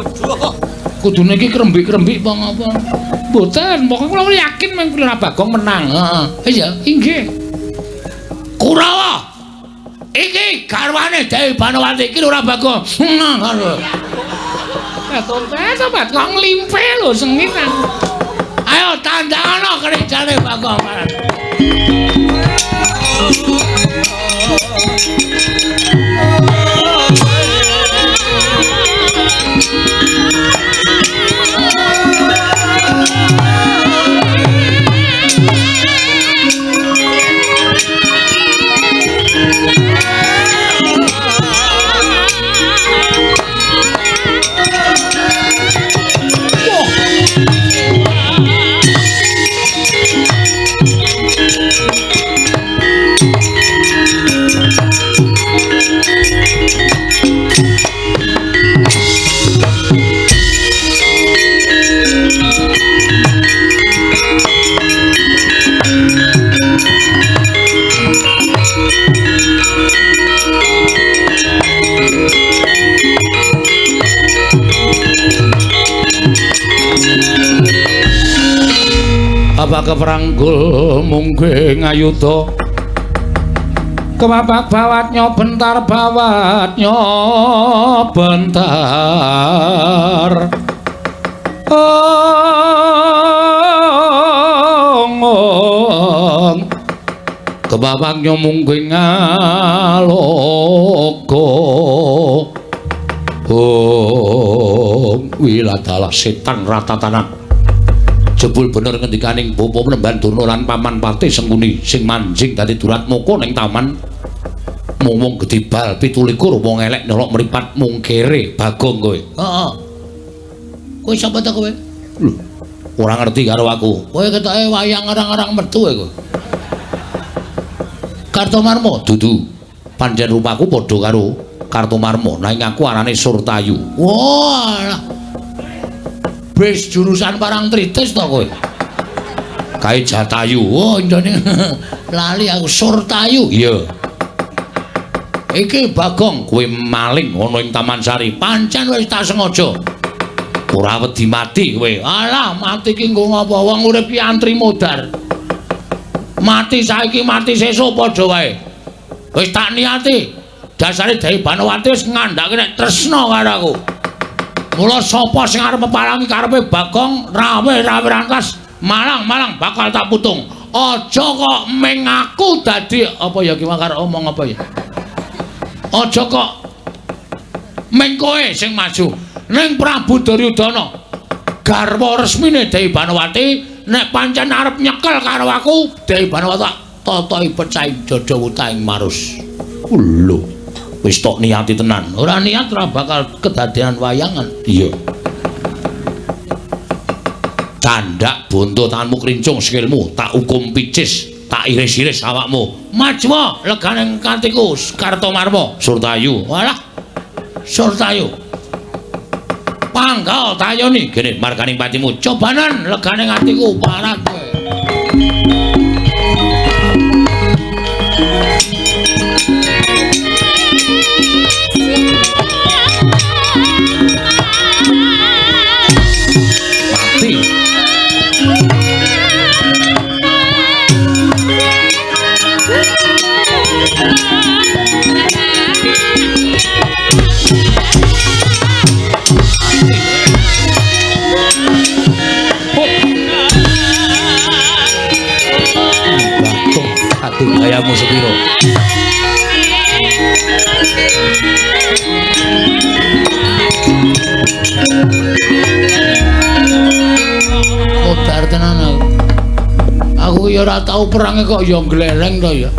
Kudune iki krembik-krembik apa ngapa? Mboten, pokoke kula yakin meng Lurah Bagong menang. Heeh. Wis ya? Inggih. Kurawa. Iki garwane Dewi Banowati iki Lurah Bagong. Sobat kok nglimpe lho sengit kan. Ayo tandangno kerjane Bagong. Apa keperanggul mungke ngayuda kebabak bawatnya bentar kebabaknya mungke ngaloka wiladalah setan ratatanan jebul bener ngendikaning Bapa Penemban Durna lan Paman Patih Sengkuni sing manjing dadi durat moko ning taman mung gedhe bal 17 wong elek nyolok mripat mung kere Bagong kowe. Heeh. Kowe sapa ta kowe? Lho, ora ngerti karo aku. Kowe ketoke wayang arang-arang metu kowe. Kartomarma dudu. Pancen rupaku padha karo Kartomarma, nanging aku arane Surtayu. Wah. Wis jurusan Parangtritis to kowe. Kae Jatayu. Oh, ndone lali aku Surtayu. Iya. Iki Bagong kowe maling ana ing Taman Sari. Pancen wis tak sengaja. Ora wedi mati kowe. Alah, mati ki nggo ngapa? Wong urip ki antri modar. Mati saiki mati sesuk padha wae. Wis tak niati. Dasare Dewi Banowati wis ngandhake nek tresna karo aku. Mula sapa sing arep meparangi karepe Bagong rawe-rawe rantas malang-malang bakal tak putung. Aja kok meng aku dadi apa ya ki makar omong apa ya. Aja kok meng kowe sing maju. Ning Prabu Duryudana garwa resmine Dewi Banawati nek pancen arep nyekel karo aku Dewi Banawati tak totohi pecahi dada wutaing marus. Lho. Wis tok niati tenan. Ora niat ora bakal kedadean wayangan. Iya. Tandak bonto tanganmu krincung sikilmu, tak hukum picis, tak iris-iris awakmu. Maju leganing kantiku Kartomarma, Surtayu. Walah. Surtayu. Panggal tayoni gene marganing patimu. Cobanan leganing atiku parat kowe. Gayamu sepiro? Modar tenan aku. Aku ya ora tau perang kok ya gleleng to ya.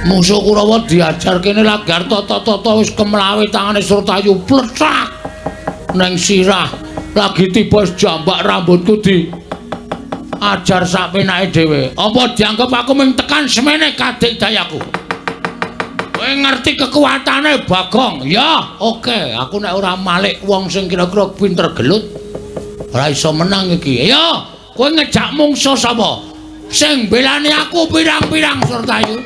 Musuh Kurawa diajar kene lagi tata-tata wis kemlawe tangane Surtayu pletak nang sirah. Lagi tiba jambak rambutku di ajar sak penake dhewe. Apa dianggep aku mung tekan semene kadek dayaku? Kowe ngerti kekuatane Bagong? Ya, oke. Aku nek ora malik wong sing kira-kira pinter gelut, ora iso menang iki. Ya, kowe ngejak mungsuh sapa? Sing belani aku pirang-pirang Surtayu.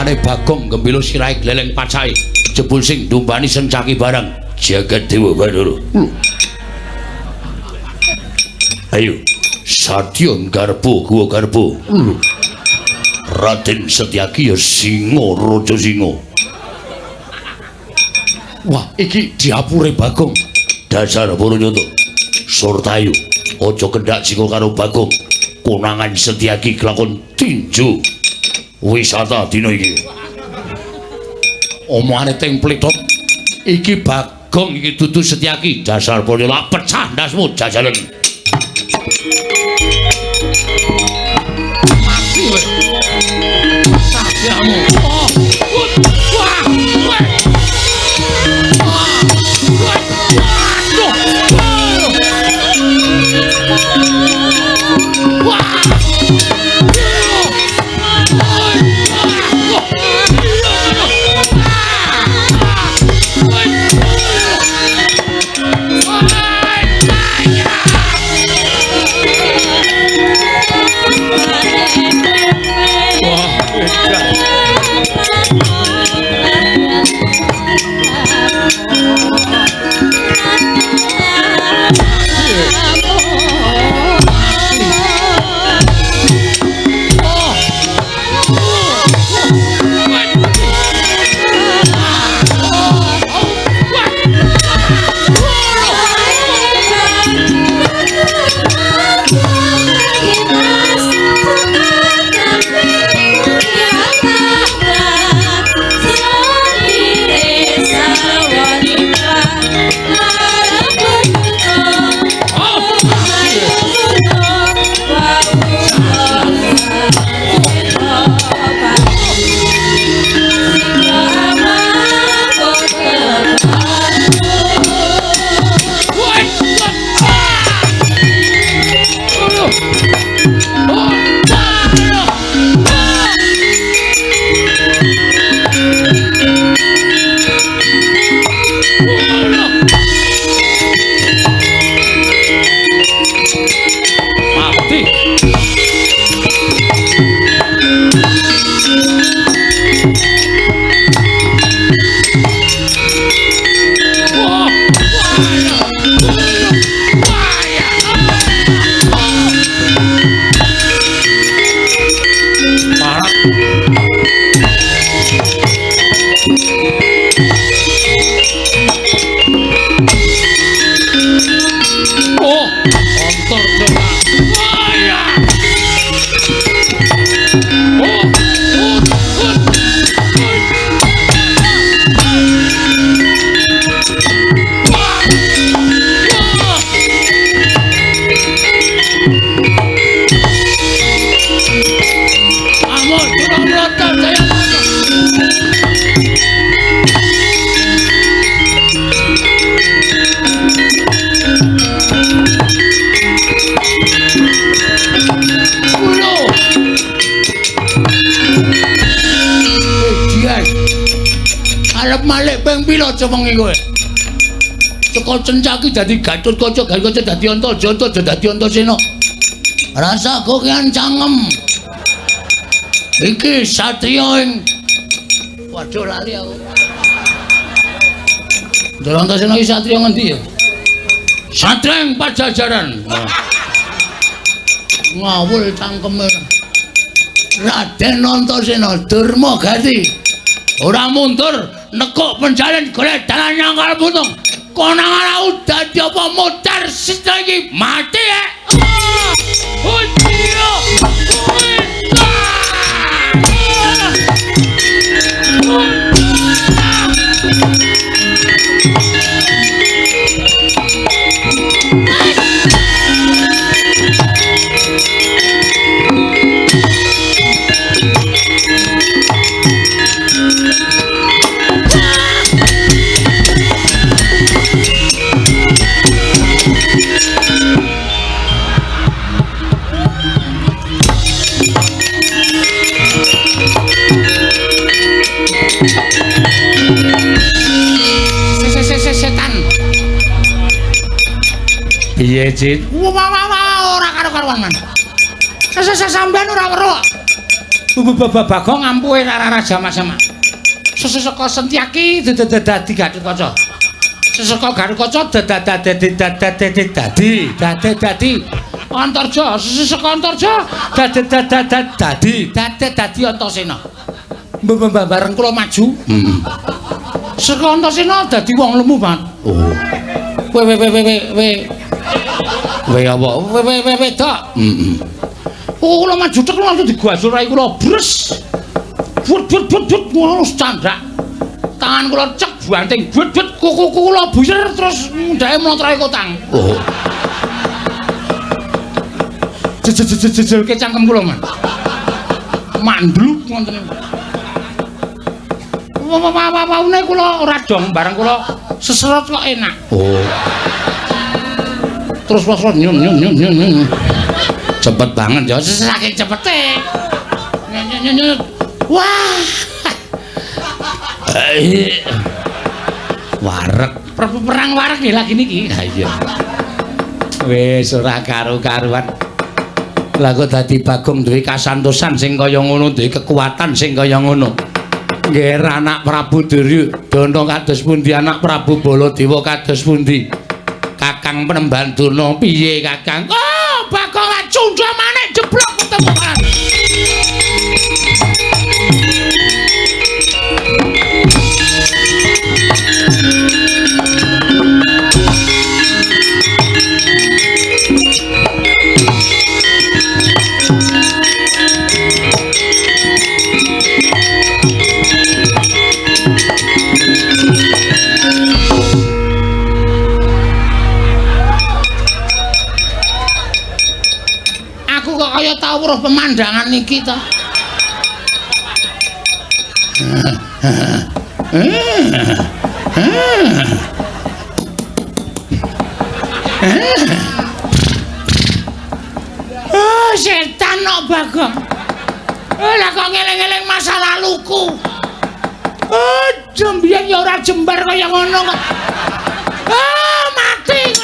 Bagong gembilo sirai gleleng pacai jebul sing ndumbani sencaki barang jagat dewa Bathara. Ayo Satya Garba Guwa Garba. Raden Setyaki ya singa raja singa. Wah iki diapure Bagong. Dasar Baranyata Surtayu aja kendhak sika karo Bagong. Konangan Setyaki kelakon tinju wisata dina iki. Omongane teng pletot iki Bagong iki dudu Setyaki. Dasar Baranyata pecah ndasmu jajalan. Mati kowe. Sakjamu. Oh. Wah. ping pira cemengi kowe? Saka Cencaki dadi Gatotkaca, Gatotkaca dadi Antaja, Antaja dadi Antasena. Rasaku kian cangem. Iki satriya ing waduh lali aku. Ndara Antasena iki satriya ngendi ya? Satriya ing Pajajaran. Ngawul cangkeme. Raden Antasena Durmagati. Ora mundur nekuk penjalin golek dalan nyangkal putung. Konangan aku dadi apa mutar iki mati ya. Setan. Piye, Cit? Ora karo-karuan man. Sampeyan ora weruh. Bagong ngampuhe rara jama-jama. Seseka Sentyaki dadi Gatotkaca. Seseka Gatotkaca dadi Antarja, seseka Antarja dadi Antasena. Bareng kula maju. Saka Antasena dadi wong lemu banget. Oh. We apa? wedok. Oh, kula maju tek langsung digwasur rai kula bres. But ngono candhak. Tangan kula cek banting but kuku kula buyer terus ndake mlontrake kotang. Oh. Jejel ke cangkem kula, Man. Mandluk ngoten. Waune kula ora dong bareng kula seserot kok enak. Oh. Terus nyun. Cepet banget ya. Saking cepete. Nyun. Wah. Wareg. Perang wareg nih lagi niki. Ha iya. Wis ora karo-karuan. Lah kok dadi Bagong duwe kasantosan sing kaya ngono, duwe kekuatan sing kaya ngono. Nggih anak Prabu Duryudana kados pundi, anak Prabu Baladewa kados pundi? Kakang Penemban Durna piye Kakang? Oh, Bagong cundha maneh jeblok ketemu. Kaya tau weruh pemandangan niki to. Oh, setan kok Bagong. Lah kok ngeleng-eleng masa laluku. Oh, jembiyen ya ora jembar kaya ngono kok. Oh, mati.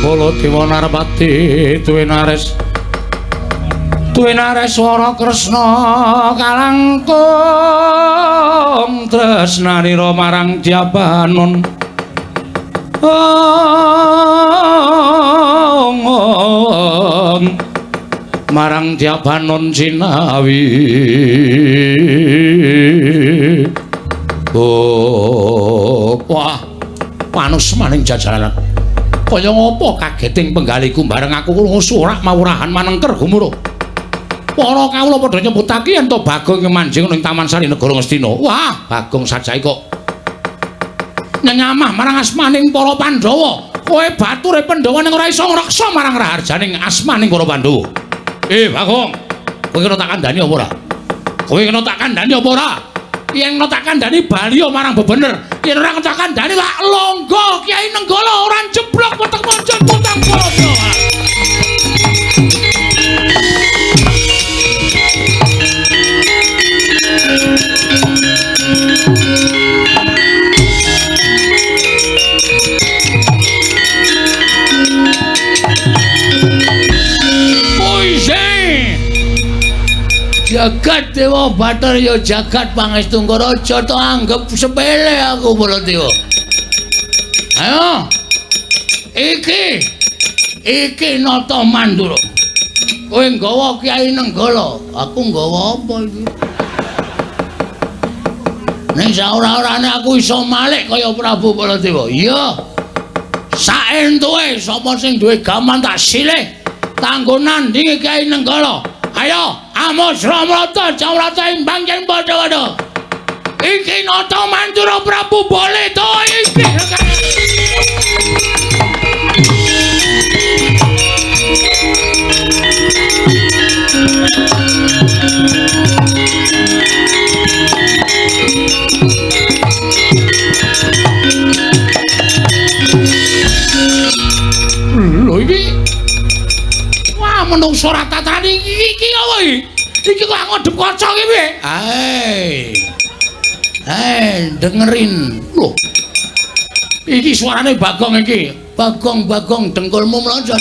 Baladewa Narpati duwe nares swara Kresna kalangkung tresnanira marang Jabanon marang Jabanon sinawi wah panus maning jajaran kaya ngopo kageting penggaliku bareng aku krungu surak mawurahan manengker gumuruh. Para kawula padha nyebutake yen to Bagong manjing ning Taman Sari Negara Ngastina. Wah, Bagong sajae kok nyenyamah marang asmaning para Pandhawa. Kowe bature Pandhawa ning ora iso ngreksa marang raharjaning asmaning para Pandhawa. Bagong, kowe kena tak kandhani apa ora? Kowe kena tak kandhani apa ora? Yen kena tak kandhani bali marang bebener. Yen ora kena tak kandhani tak longgo Kyai Nenggala ora jeblok wetek moncon kutang poso. Jagat Dewa Bathara ya jagat pangestu aja to anggap sepele aku Baladewa. Ayo. Iki nata mandura. Kowe nggawa Kyai Nenggala, aku nggawa apa iki? Ning saora-orane aku iso malik kaya Prabu Baladewa. Iya. Saentuke sapa sing duwe gaman tak silih kanggo nandingi Kyai Nenggala. Ayo, Amos Ramrata, Jamrata imbang yen padha-padha. Iki nata mandura Prabu Baladewa iki. Lho iki. Wah, menungso ra tataran iki apa iki? Iki kok ngadep kaca iki piye? Dengerin. Loh. Iki suarane Bagong iki. Bagong dengkulmu mlonjot.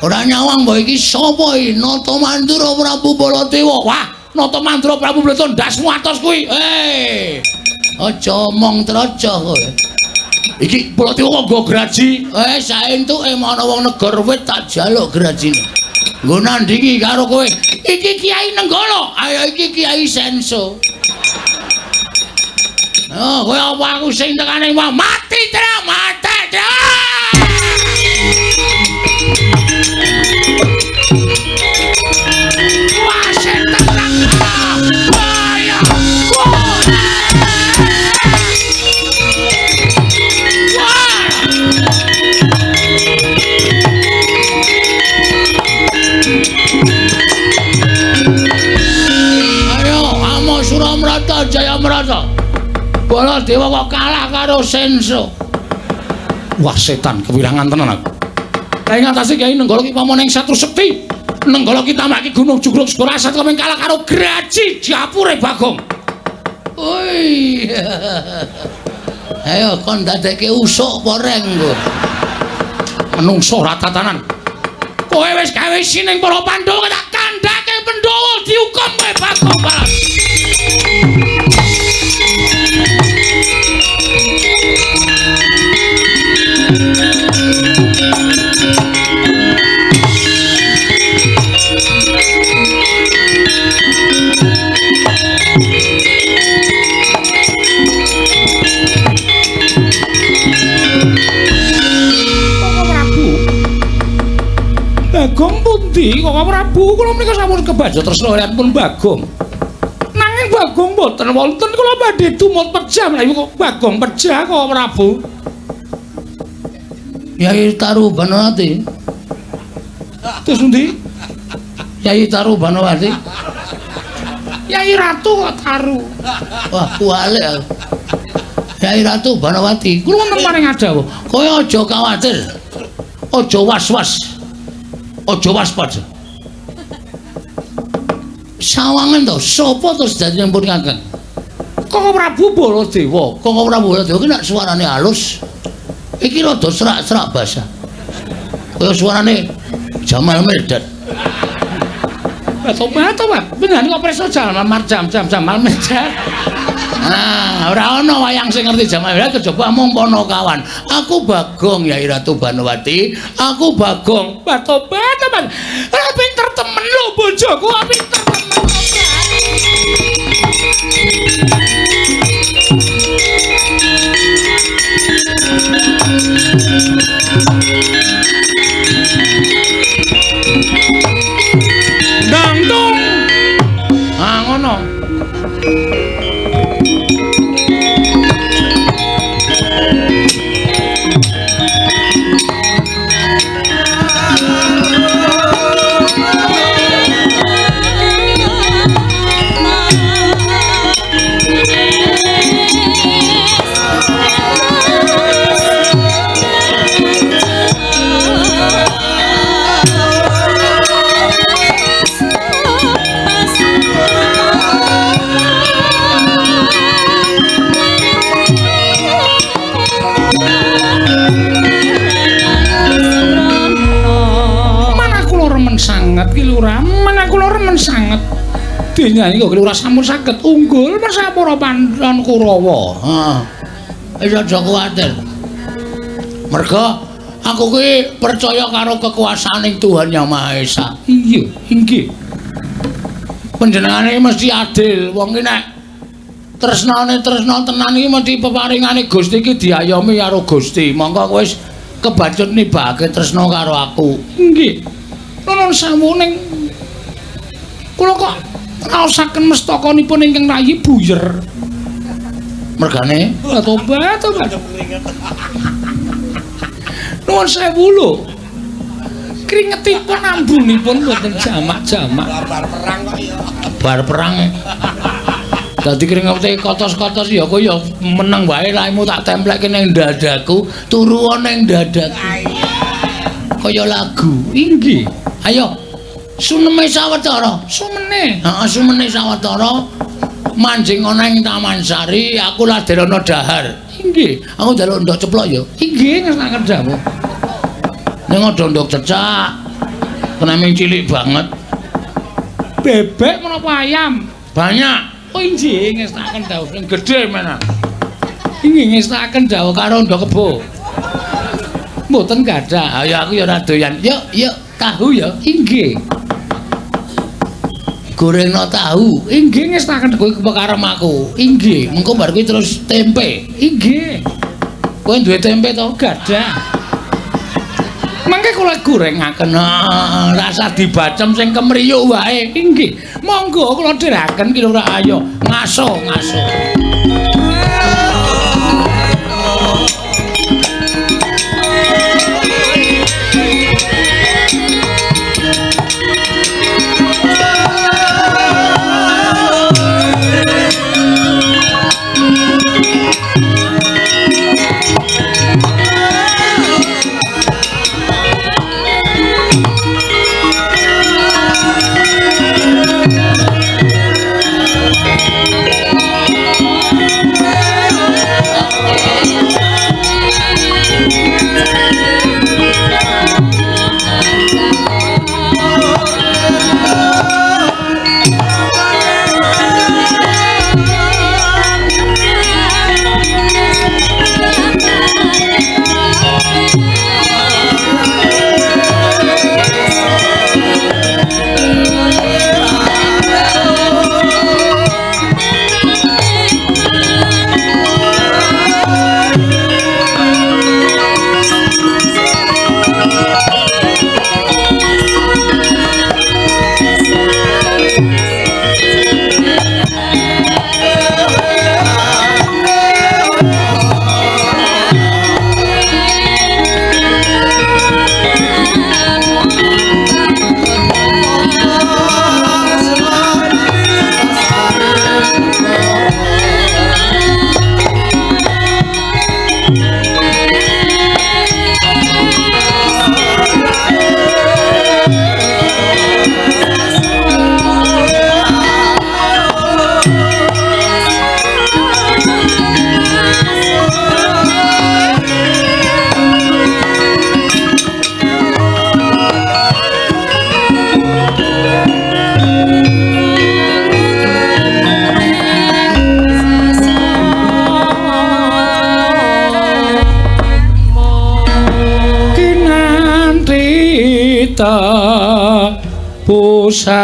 Ora nyawang mbok iki sapa iki? Nata Mandura Prabu Baladewa. Wah, Nata Mandura Prabu Baladewa ndasmu atos kuwi. Aja omong treca kowe. Iki Baladewa nggo graji. Saentuke ana wong negara wit tak jaluk grajine. Nggo nandingi karo kowe. Iki Kyai Nenggala. Ayo iki Kyai Senso. Kowe apa aku sing tekane mati tra, mati tra. Wah, setan lah. Ayo. Suramrata Jayamrata. Baladewa kok kalah karo Senso. Wah, setan kewirangan tenan aku. Lah ing atase Kyai Nenggala ki pamane ing Satru Sekti. Nenggala ki tamaki Gunung Jugruk Skorasat kok kalah karo Graji Japure Bagong. Oi. Ayo kon dadekke usuk apa reng kok. Menungso ra tatanan. Kowe wis gawe sining para Pandhawa tak kandhake Pandhawa diukum kowe Bagong balas. Bagong pundi kok Prabu kula menika sampun kebaja tresna pun Bagong. Nanging Bagong mboten wonten kula badhe tumut pejah lha kok Bagong pejah kok Prabu. Yai Taru Banowati. Terus pundi? Yai Taru Banowati. Yai Ratu kok Taru. Wah, kualik aku. Yai Ratu Banowati. Kula wonten paring adawa. Kowe aja kuwatir. Aja was-was. Aja waspada. Sawangen to, sapa to sedaya pun Kakang? Kok Prabu Baladewa. Kok Prabu Baladewa ki nek suarane halus. Iki rada serak-serak basa. Kaya suarane Jamal Mirdad. Bata-bata, Pak. Bener kok preso Jamal Mirdad. Ora ana wayang sing ngerti Jamal Mirdad kejaba mung Panakawan. Aku Bagong Yai Ratu Banowati. Aku Bagong. Bata-bata, Pak. Pinter temen lho bojoku, pinter temen. Dangdung. Ngono. Ki Lurah, menawa kula remen sanget. Dinyanyi kok Lurah sampun saged unggul para Pandhawa Kurawa. Heeh. Wis aja kuwatir. Merga aku kuwi percaya karo kekuasaaning Tuhan Yang Maha Esa. Iya, inggih. Panjenengane mesti adil. Wong ki nek tresna tenan iki mesti peparingane Gusti iki diayomi karo Gusti. Monggo kowe wis kebacut nibake tresna karo aku. Nggih. Nuwun sawuning kula kok raosaken mestakanipun ingkang rayi buyer. Mergane Tobat. Nuwun sewu lho. Kringetipun ambunipun mboten jamak-jamak. bar perang. Dadi kringete kotos-kotos ya kowe ya meneng wae raimu tak templekke ning dadaku, turu ning dadaku. Kaya lagu. Inggih. Ayo. Sumene sawetara. Sumene. Heeh, sumene sawetara. Manjing ana ing Taman Sari, aku laderana dahar. Inggih. Aku njaluk ndok ceplok ya. Inggih ngesnaken dawuh. Ning ada ndok cecak. Kenaming cilik banget. Bebek menapa ayam? Banyak. Oh inggih ngestaken dawuh sing Gedhe mana? inggih ngestaken dawuh Karo ndok kebo. mboten gadah. Ayo aku ya ora doyan. Yuk, tahu ya. Inggih. Gorengno tahu. Inggih ngestaken Kowe kepekarem aku. inggih. Mengko bar kuwi terus tempe. Inggih. Kowe duwe tempe to? Gadah. Mangke kula gorengaken Rasa dibacem sing kemriyuk wae. inggih. Monggo kula dheraken Ki Lurah ayo Ngaso. Pusa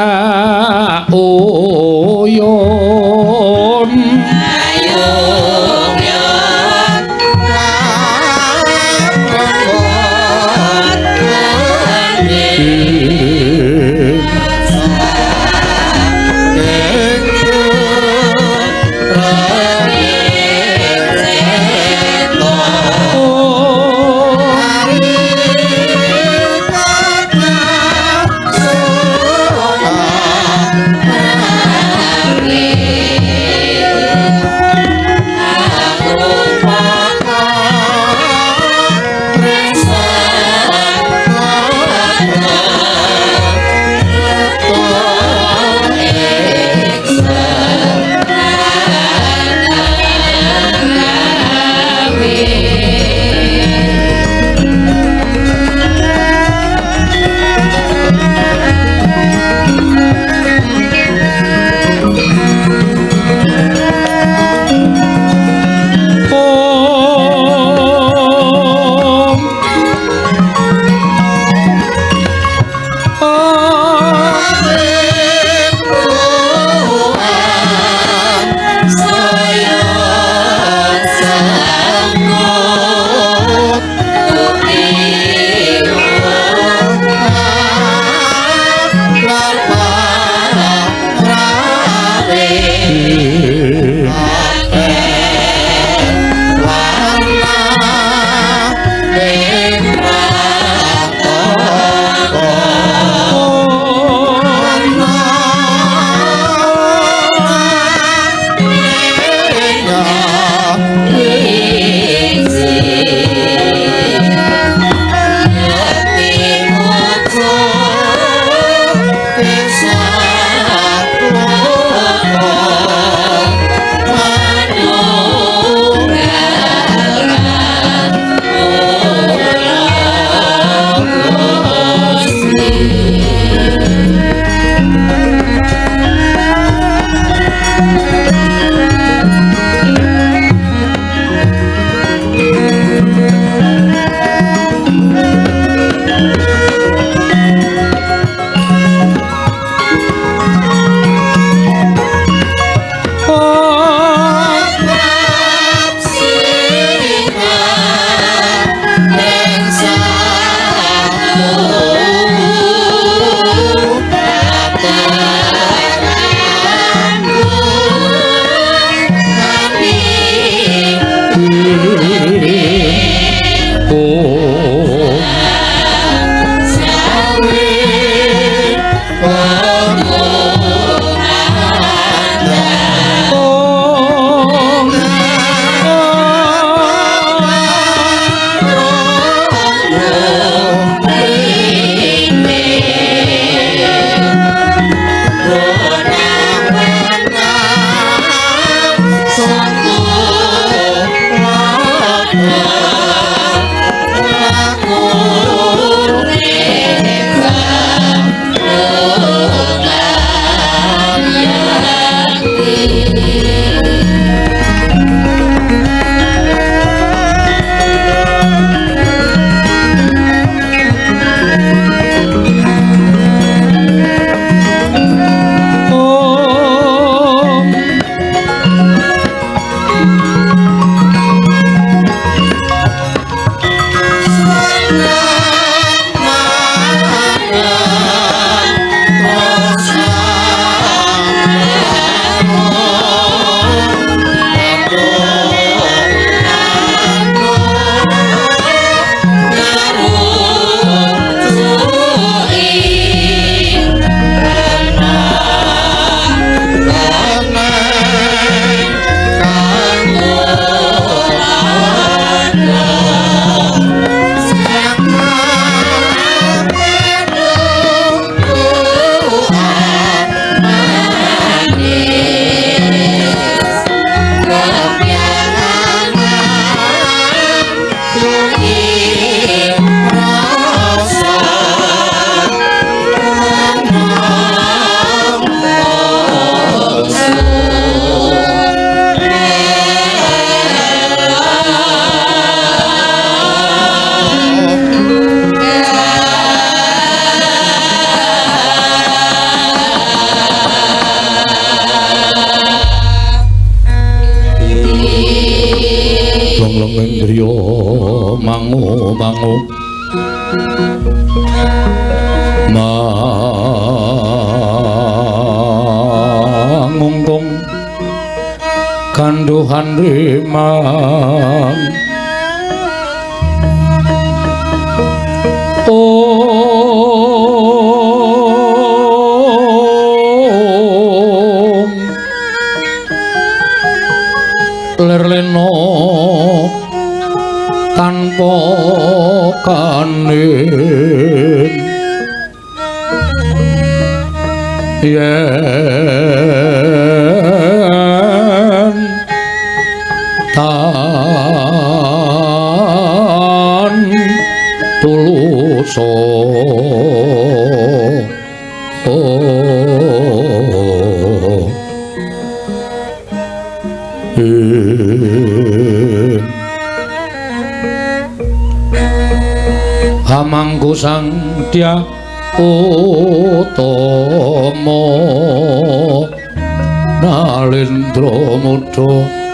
oyon mangu mangungkung kanduhan rimang lerleno tanpa kanin yen tan tuluso hamangku sang dia utama nalendra muda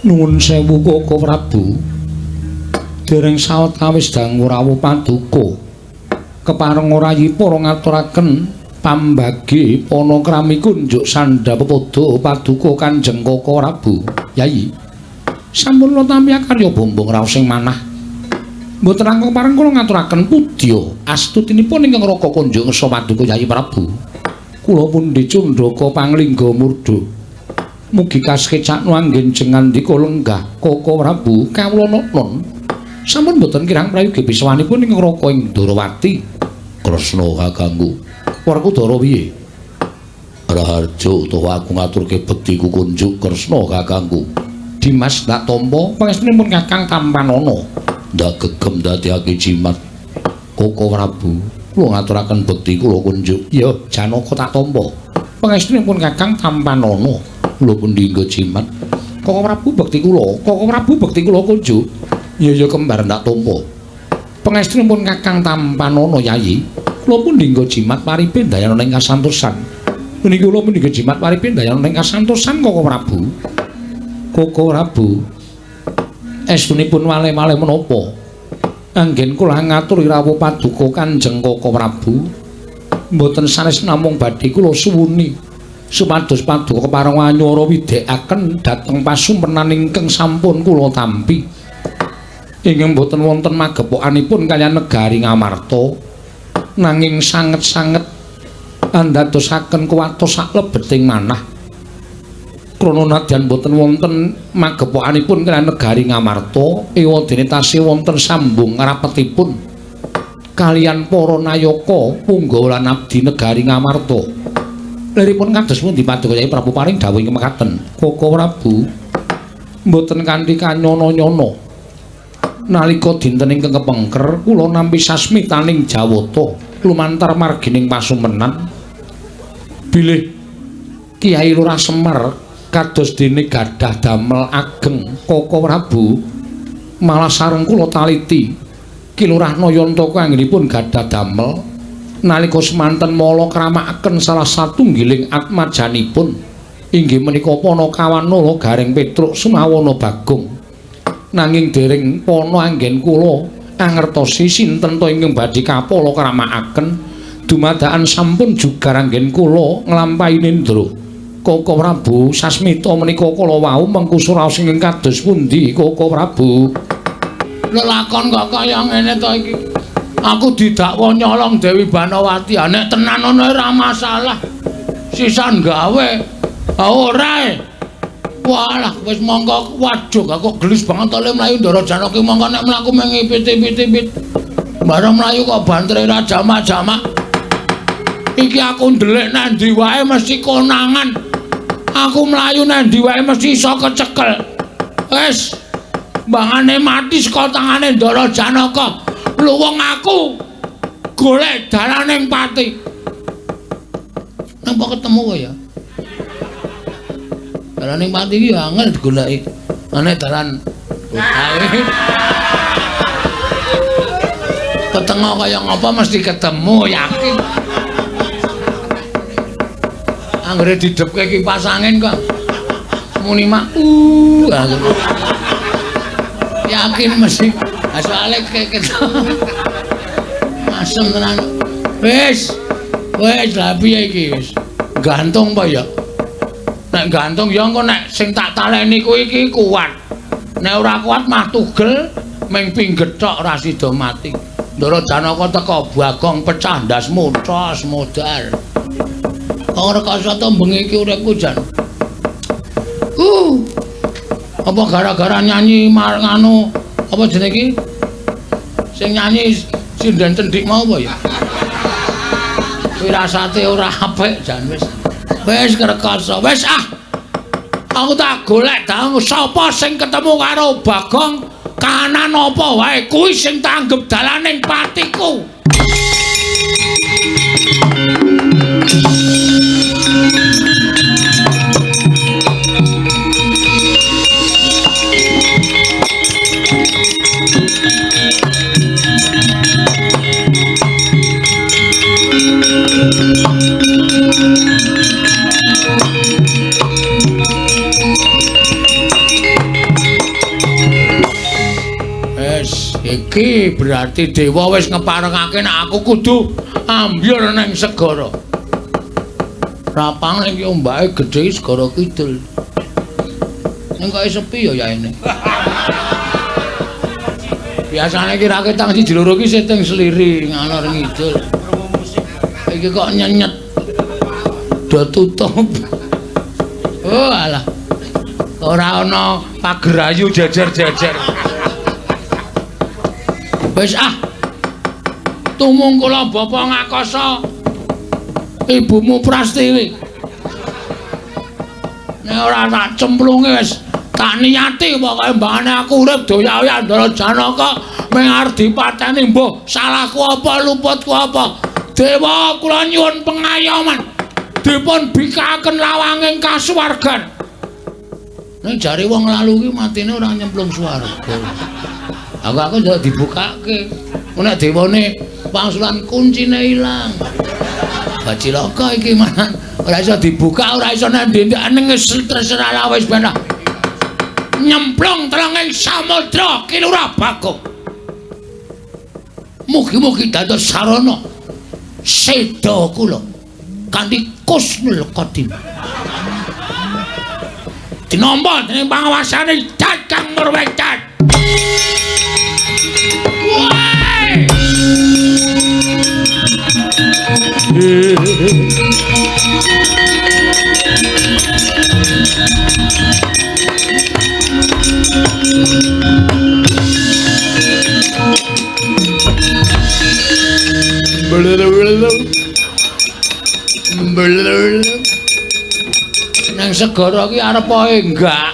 nuwun sewu Koko Prabu dereng sawetawis dangu rawuh paduka kepareng rayi para ngaturaken pambagi panakrami kunjuk sandhapada paduka Kanjeng Koko Prabu. Yayi sampun kula tampi karya bombong raos sing manah mboten langkung pareng kula ngaturaken pudya astutinipun ingkang raka kunjuk ngesa paduka Yayi Prabu. Kula pun dicundhaka panglingga murda mugi kasekecakno anggen jengandika lenggah Koko Prabu kawula non sampun boten kirang prayogi biswanipun ing Raka ing Darawati. Kresna kakangku Werkudara piye? Raharja utawa aku ngaturke bektiku kunjuk Kresna kakangku. Dimas ndak tampa pangestunipun Kakang Tampanana ndak gegem dadiake jimat Koko Prabu. Kula ngaturaken bekti kula kunjuk. Ya Janaka tak tampa pangestunipun Kakang Tampanana. Kula pun dinggo jimat Koko Prabu bekti kula kunjuk. Ya kembar ndak tampa pangestunipun Kakang Tampanana Yayi. Kula pun dinggo jimat paripe dayana ing kasantosan. Puniki kula pun dinggo jimat paripe dayana ing kasantosan Koko Prabu. Koko Prabu estunipun wale-wale menapa anggen kula ngatur rawuh paduka Kanjeng Koko Prabu mboten sanes namung badhe kula suwuni supados paduka kepareng wanyara widhekaken dhateng pasumpenan ingkang sampun kula tampi ingkang boten wonten magepokanipun kaliyan negari Ngamarta nanging sanget-sanget andadosaken kuwatos saklebeting manah krana nadyan boten wonten magepokanipun kaliyan negari Ngamarta ewadene tasih wonten sambung rapetipun kaliyan para nayaka punggawa lan abdi negari Ngamarta. Liripun kados pundi paduka Yayi Prabu paring dawuh ing mekaten. Koko Prabu mboten kanthi kanyana-nyana nalika dinten ingkang kepengker kula nampi sasmitaning Jawata lumantar margining pasumpenan bilih Kyai Lurah Semar kados dene gadah damel ageng Koko Prabu malah sareng kula taliti Ki Lurah Nayantaka anggenipun gadah damel nalika semanten mala kramakaken salah satunggiling atmajanipun inggih menika Panakawanala Garing Petruk Sumawana Bagong nanging dereng pana anggen kula angertosi sinten to ingkang badhe kapala kramakaken dumadakan sampun jugar anggen kula nglampahi nindra. Koko Prabu sasmita menika kala wau mengku suraos ingkang kados pundi Koko Prabu? Lelakon kok kaya ngene to iki. Aku didakwa nyolong Dewi Banawati. Nek tenan ana ora masalah. Sisan gawe. Ora. Walah wis mongko waduh kok gelis banget oleh mlayu Ndara Janaka mongko nek mlaku mengipit-ipit. Bareng mlayu kok bantre ra jamak-jamak. Iki aku ndelik nang ndi wae mesti konangan. Aku mlayu nang ndi wae mesti iso kecekel. Wis mbangane mati saka tangane Ndara Janaka. Lho wong aku golek dalaning pati. Napa ketemu kok ya? Dalaning pati iki ya angel digoleki. Ana dalan ae. Ketengok kaya ngapa mesti ketemu yakin. Anggere didepke kipas angin kok. Muni mak yakin mesti soalnya ketemu. Asem tenan. Wis lah piye iki wis. Gantung apa ya? Nek gantung ya engko nek sing tak taleni kuwi iki kuat. Nek ora kuat mah tugel ming pingget tok ora sida mati. Ndara Janaka teka Bagong pecah ndas mutos modal. Kok rekasa to bengi iki uripku jan. Apa gara-gara nyanyi nganu apa jenenge iki? Sing nyanyi sinden cendik mau apa ya? Wirasate ora apik jan wis. Wis kerekoso. Wis aku tak golek dang sapa sing ketemu karo Bagong kanan apa wae kuwi sing tak anggap dalaning patiku. Iki berarti dewa wis ngeparengake nek aku kudu ambyur ning segara. Rapang iki ombake gedhe segara kidul. Ning kok sepi ya yaene. Biasane iki ra ketang siji loro iki seteng sliri ngalor ngidul. Iki kok nyenyet. Do tutup. Oh alah. Ora ana pagerayu jejer-jejer. Wis tumungkula Bapa Ngakasa ibumu Prastiwi. Nek ora tak cemplunge wis tak niyati pokoke mbane aku urip doya-oya Ndara Janaka ming arep dipateni mbuh salahku apa luputku apa. Dewa kula nyuwun pengayoman dipun bikakaken lawanging kasuwargan. Nek jare wong lalu ki matine ora nyemplung swarga. Aku njaluk dibukake. Nek dewane pangsulan kuncine ilang. Bajilaka iki manan ora iso dibuka, ora iso ndendekane terserah la wis ben. Nyemplung telenging samudra Kilura Bagong. Mugi-mugi dados sarana seda kula kanthi Kusnul Qadim. Dinampa dening pangawasane Kakang Murwedan. Nang segara iki arep ae enggak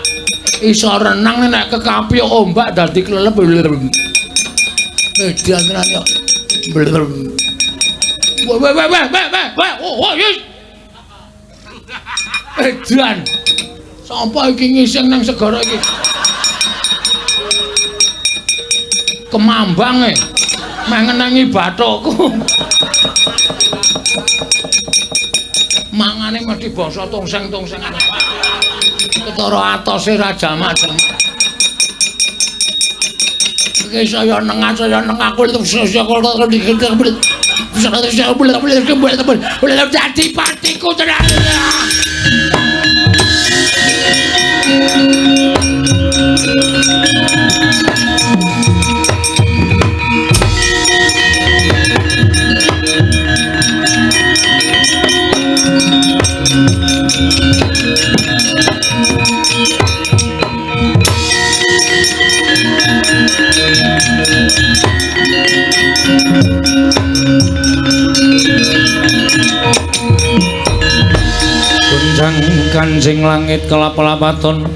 iso renang nek kekapiyuk ombak dadi klelep. Diantenan yo. Edan. Sapa iki ngising nang segara iki? Kemambang meh ngenengi bathukku. Mangane mesti basa tongseng-tongsengan. Ketara atose ra jamak-jamak. Iki saya nengah aku itu boleh jadi patiku tenan. Kancing langit kelap-lapaton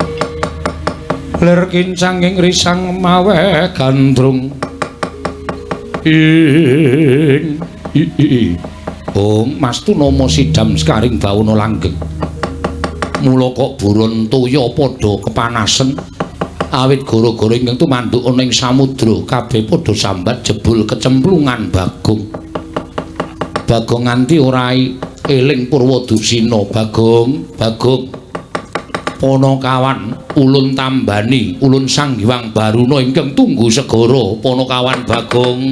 lir kincang ing risang mawe gandrung ing Mastu nama sidam skaring bawana langgeng. Mula kok buron toya padha kepanasen. Awit gara-gara ingkang tumanduk ana ing samudra kabeh padha sambat jebul kecemplungan Bagong. Bagong nganti ora eling Purwadusina. Bagong Panakawan ulun tambani ulun Sang Hyang Baruna ingkang tunggu segara Panakawan Bagong.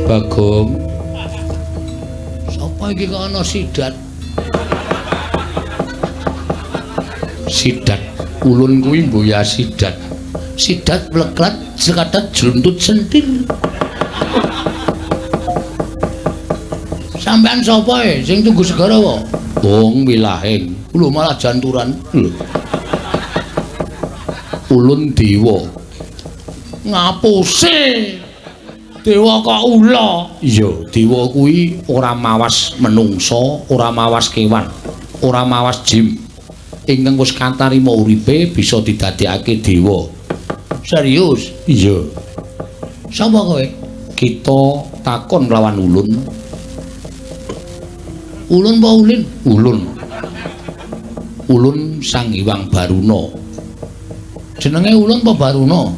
Bagong, sapa iki kok ana sidat? Sidat, ulun kuwi mboya sidat. Sidat mleklat sekadat jluntut sentir. Sampeyan sapa sing tunggu segara wae? Wong Wilahing. Lho malah janturan. Lho. Ulun dewa. Ngapuse? Dewa kok ula? Iya, dewa kuwi ora mawas menungsa, ora mawas kewan, ora mawas jin. Ingkang wis katarima uripe bisa didadekake dewa. Serius? Iya. Sapa kowe? Kita takon lawan ulun. Ulun apa ulin? Ulun. Ulun Sang Hyang Baruna. Jenenge ulun apa Baruna?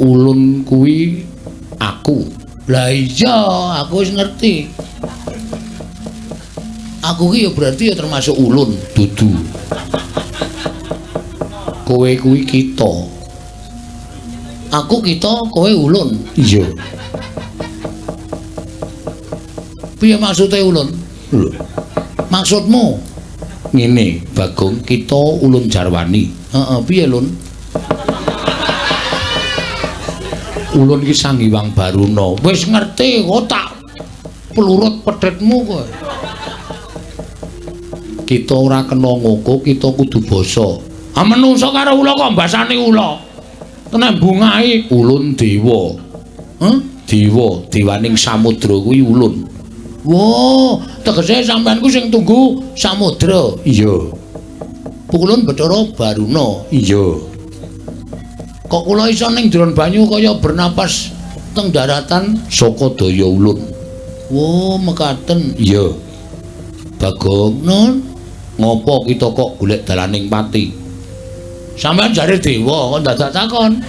Ulun kuwi aku. Lah iya, aku wis ngerti. Aku ki ya berarti ya termasuk ulun, dudu. Kowe kuwi kita. Aku kita, kowe ulun. Iya. Piye maksude ulun? Lho. Maksudmu? Ngene, Bagong, kita ulun Jarwani. Heeh, piye, Lun? Ulun iki Sang Hyang Baruna. Wis ngerti kok tak pelurut pedhetmu kowe. Kita ora kena ngoko, kita kudu basa. Ah menungso karo ula kok mbasani ula. Tenan bungahe ulun dewa. Dewa, dewaning samudra kuwi ulun. Wo, tegese sampean ku sing tunggu samudra. Iya. Ulun Bathara Baruna. Iya. Kok kula iso ning jron banyu kaya bernapas teng daratan saka daya ulun. Wo, mekaten. Iya. Bagong, non. Ngopo kita kok golek dalaning pati? Sampeyan jare dewa kok dadak takon.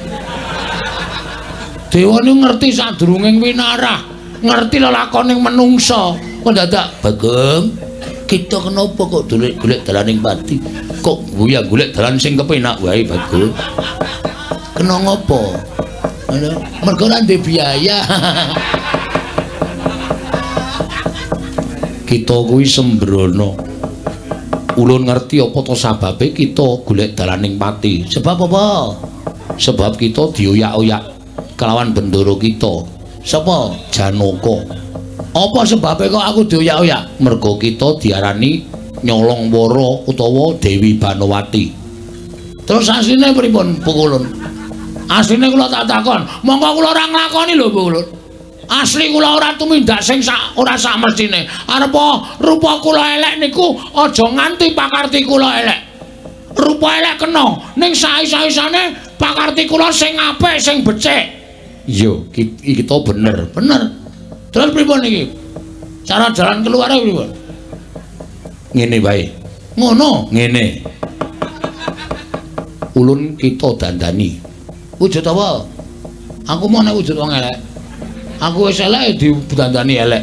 Dewa niku ngerti sadurunging winarah, ngerti lelakoning menungsa. Kok dadak Bagong, kita kenapa kok golek dalaning pati? Kok golek dalan sing kepenak wae Bagong. Kena ngopo? Mergo ora ndek biaya. Kita kuwi sembrono. Ulun ngerti apa to sababe kita golek dalaning pati. Sebab apa? Sebab kita dioyak-oyak kelawan bendoro kita. Sapa? Janaka. Apa sebabe kok aku dioyak-oyak? Mergo kita diarani Nyolong Wara utawa Dewi Banowati. Terus asline pripun, Bu Ulun? Asline kula tak takon, monggo kula ora nglakoni lho, Bu Ulun. Asli kula ora tumindak sing ora sak mestine. Arepa rupa kula elek niku aja nganti pakarti kula elek. Rupa elek kena, ning sae-saesane pakarti kula sing apik, sing becik. Iya, kita bener. Terus pripun iki? Cara jalan keluare pripun? Ngene wae. Ngono, ngene. Ulun kita dandani. Wujud apa? Aku mau nek wujud wong elek. Aku wis elek didandani elek.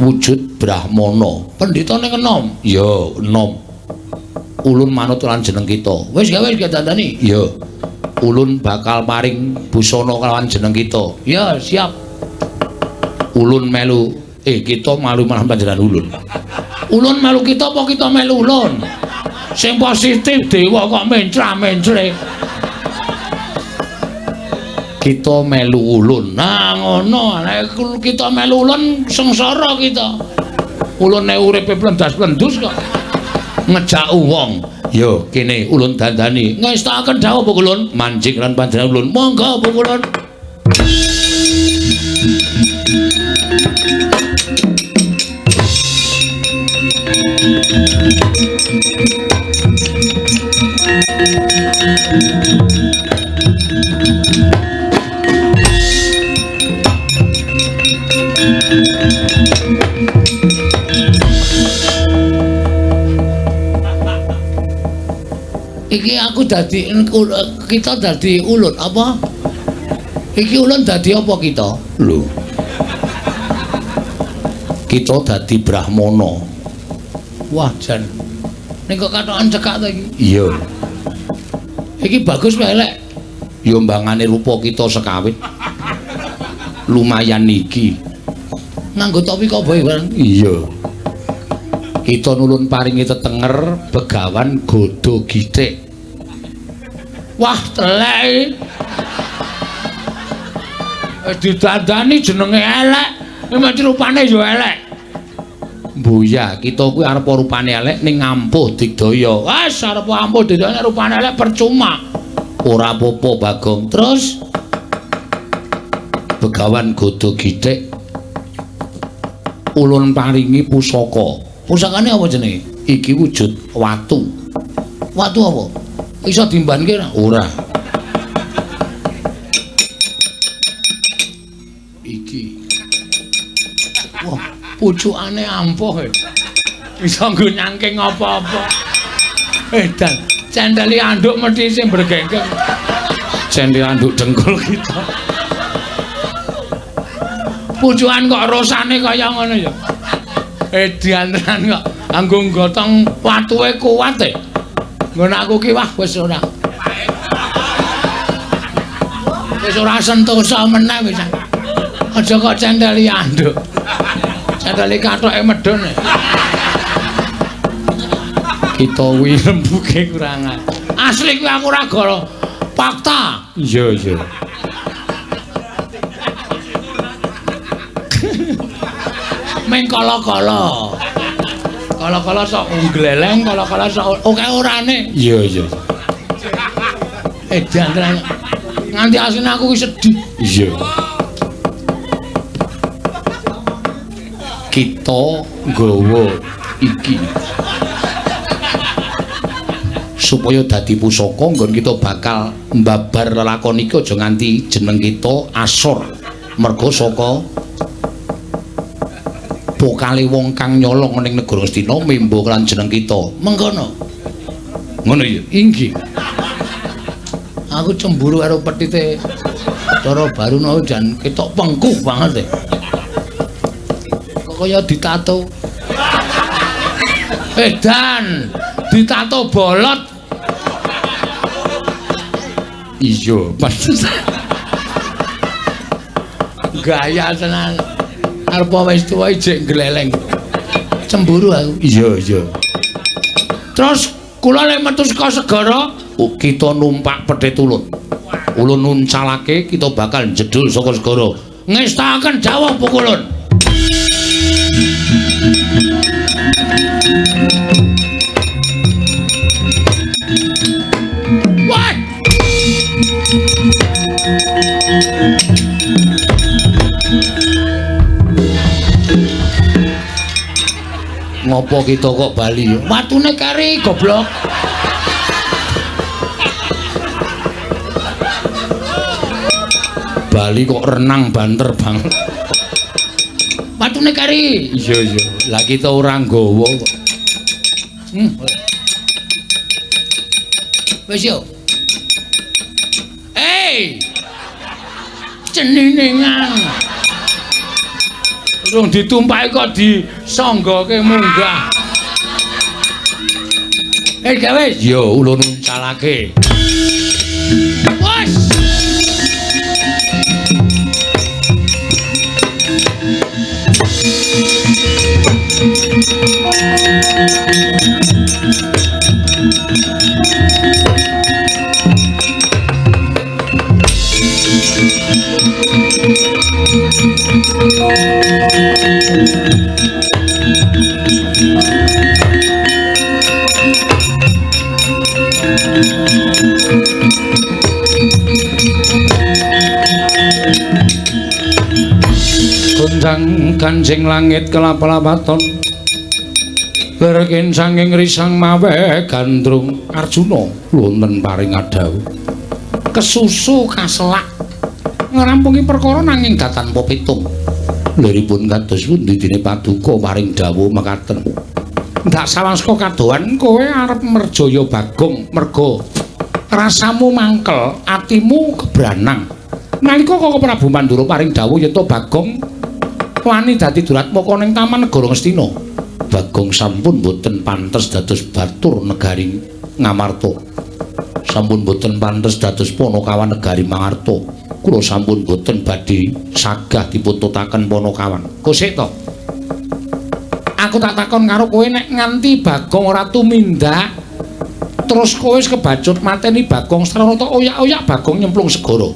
Wujud Brahmana. Pendhitane enom. Ya, enom. Ulun manut lan jeneng kita. Wis gawe dandani? Ya. Ulun bakal paring busana kelawan jeneng kita. Ya, siap. Ulun melu kita malu marang panjenengan ulun. Ulun melu kita apa kita melu ulun? Sing positif dewa kok mencra-mencre. Kita melu ulun. Nah ngono, nek kita melu ulun sengsara kita. Ulun nek uripe plendas-plendus kok ngejak wong. Yo kene ulun dandani ngestaken dawuh Bu Kulun manjing lan panjenengan ulun monggo Bu Kulun. Iki aku dadi kita dadi ulun apa? Iki ulun dadi apa kita? Lho. Kita dadi Brahmana. Wah, jan. Ning kok katokan cekak ta iki? Iya. Iki bagus wae elek. Ya mbangane rupa kita sekawit. Lumayan iki. Nganggo topi kok bae bareng. Iya. Kita nulun paringi tetenger begawan godho githik. Wah, telek. Didandani jenenge elek, nek rupane ya elek. Mbuya, kita kuwi arep rupane elek ning ampuh digdaya. Wes arep ampuh digdaya rupane elek percuma. Ora apa-apa, Bagong. Terus begawan godho githik ulun paringi pusaka. Pusakane apa jenenge? Iki wujud watu. Watu apa? Iso dimbanke ora? Iki. Wah, pucukane ampuh. Iso nggo nyangking apa-apa. Dan cendeli anduk mesti sing bergenggeng. Cendeli anduk dengkul kita. Pucukan kok rosane kaya ngono ya. Diantenan kok anggo gotong watuhe kuat e. Ngono aku ki wah wis ora. Wis ora sentosa meneh wis. Aja kok cendeli anduk. Cendeli kathoke medhun. Kita kuwi rembuge kurang. Asli kuwi aku ora goro. Fakta. Iya, iya. Meng kala-kala. Kala-kala sok gleleng, kala-kala sok oke orane. Iya, iya. Diantenan nganti asine aku wis sedih. Iya. Kita nggawa iki supaya dadi pusaka nggon kita bakal mbabar lelakon iki aja nganti jeneng kita asor merga saka pokale wong kang nyolong ning negara Astina membo lan jeneng kita. Mengkono. Ngono ya. Inggih. Aku cemburu karo petite cara Baruna jan ketok pengkuh banget e. Kok kaya ditato. Dan ditato bolot. Iya, pantes. Gaya tenan. Arep wis tuwa ijek gleleng. Cemburu aku. Iya, iya. Terus kula lek metu saka segara, kita numpak pedhet ulun. Ulun nuncalake kita bakal jedul saka segara. Ngestaken dawuh pukulun. Wah! Ngopo kita kok bali? Watune kari goblok. Bali kok renang banter banget. Watune kari. Iya iya. Lah kita ora nggawa kok. Wis yo. Ceningan. Urung ditumpaki kok disanggoke munggah. Gawe yo ulun uncalake. Wes. Sandang Kanjeng langit kelap-lapaton Berkin sanging risang mawe gandrung Arjuna wonten paring adhawu kesusu kaselak ngrampungi perkara nanging datanpa pitung liripun kados pundi dene paduka paring dawuh mekaten ndak sawangska kadohan kowe arep merjaya Bagong merga rasamu mangkel atimu kebranang nalika Koko Prabu Mandura paring dawuh yeta Bagong wani dadi duratmaka ning Taman Negara Ngastina Bagong sampun boten pantes dados batur negari Ngamarta. Sampun boten pantes dados Panakawan negari Mangarta. Kula sampun boten badhe sagah dipuntutaken Panakawan. Kosek to. Aku tak takon karo kowe nek nganti Bagong ora tumindak terus kowe wis kebacut mateni Bagong Srarata oyak-oyak Bagong nyemplung segara.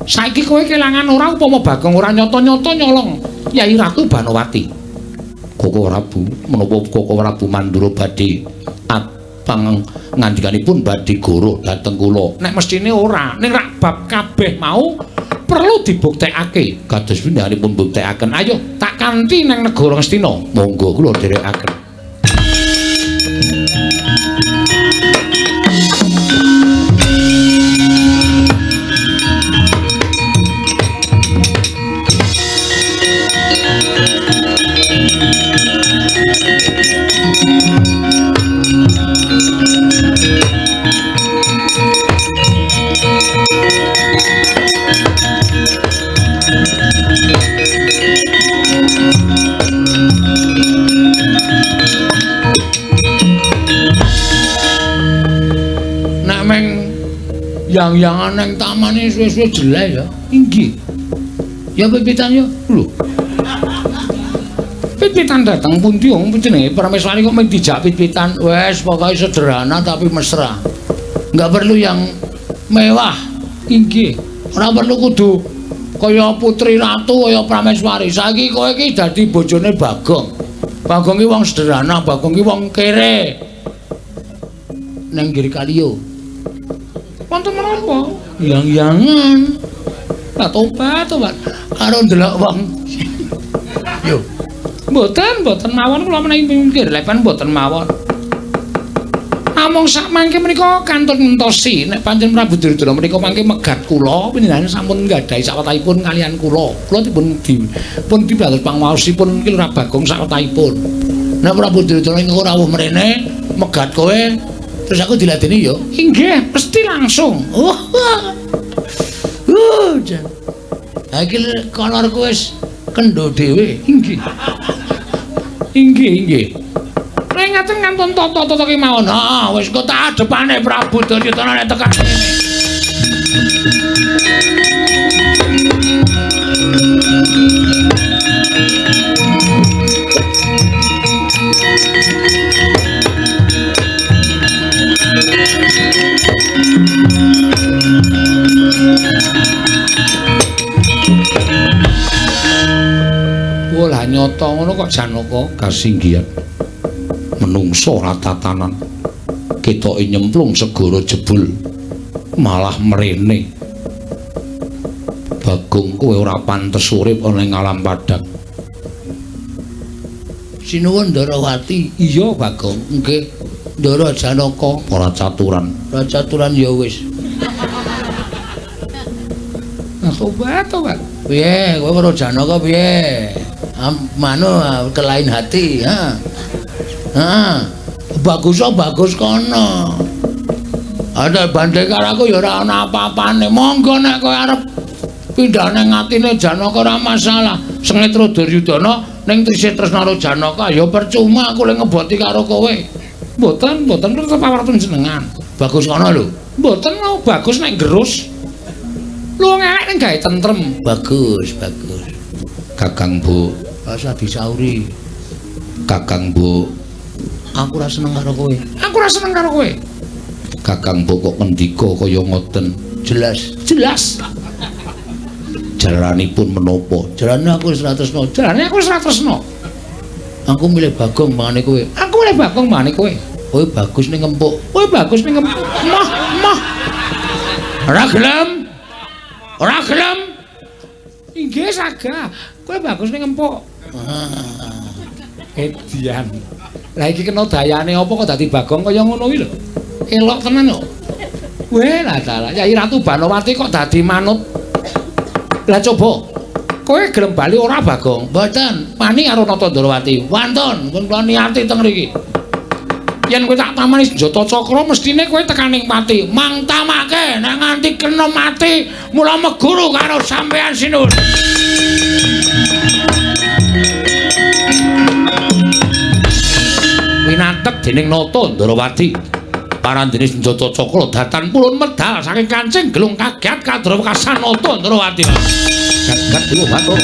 Saiki kowe kelangan ora upama Bagong ora nyata-nyata nyolong Yai Ratu Banowati. Koko Prabu menapa Koko Prabu Mandura badhe pang ngandikanipun badhe goro dhateng kula nek mestine ora ning rak bab kabeh mau perlu dibuktekake kados pindahanipun buktekaken ayo tak kanthi nang negara Ngastina monggo kula dherekaken yang-yangan nang taman iki suwe-suwe jelek ya. Inggih. Ya pipitan ya. Lho. Pipitan datang pundi wong jenenge Prameswari kok mung dijak pipitan. Wes pokoke sederhana tapi mesra. Enggak perlu yang mewah. Inggih. Ora perlu kudu kaya putri ratu kaya Prameswari. Saiki kowe iki dadi bojone Bagong. Bagong ki wong sederhana, Bagong ki wong kere. Nang Giri Kaliyo. Wonten menapa? Yang-yangan. Lah tobat. Karo ndelok wong. Yo. Mboten mawon kula menawi pinggir lepan mboten mawon. Namung sak mangke menika kantun ngentosi nek pancen Prabu Duryudana menika mangke megat kula panjenengan sampun nggadahi sawetahipun kalian kula. Kula dipun dipados pangwaosipun iki Lurah Bagong sawetahipun. Nek Prabu Duryudana niku rawuh mrene megat kowe terus aku diladeni yo. Inggih, mesti langsung. Jan. Ha iki kolorku wis kendho dhewe. Inggih. Nek ngaten ngantun tata-tata kemawon. Heeh, wis kok tak adepane Prabu Duryudana nek tekan kene. Lah nyata ngono kok Janaka kasinggihan menungso ratatanan ketoke nyemplung segara jebul malah mrene Bagong kowe ora pantes urip ana ing alam padang sinuwun Ndarawati iya Bagong nggih Ndara Janaka ora caturan ya wis tobat piye kowe karo Janaka piye kelain hati bagus kono ada bandhe karo aku ya ora ana apa-apane monggo nek kowe arep pindah nang atine Janaka ora masalah Sengitra Duryudana ning Trisih Tresna karo Janaka ya percuma aku le ngeboti karo kowe mboten tetep pawarten jenengan bagus kono lho mboten mau bagus nek gerus lu ngek ning gawe tentrem bagus Kakang Bu rasa disauri Kakang Bu aku ora seneng karo kowe Kakang Bu kok ngendika kaya ngoten jelas jalanipun menapa jalane aku wis ora tresna aku milih Bagong mangane kowe kowe bagus ning empuk mah ora gelem Nggih sagah. Kowe bagus ning empuk. Edian. Lah iki kena dayane apa kok dadi Bagong kaya ngono kuwi lho. Elok tenan kok. Weh lah dalah Nyai Ratu Banowati kok dadi manut. Lah coba kowe gelem bali ora Bagong? Mboten. Wani karo Natandrawati. Wonten, pun kula niati teng mriki. Yen kowe tak tamani senjata cakra mestine kowe tekaning pati. Mang tamake nek nganti kena mati mula meguru karo sampean sinun. Winatek dening Natandrawati. Parandene senjata cakra datan pulun medal saking kancing gelung kaget kadra wekasan Natandrawati. Jagat dewa batur.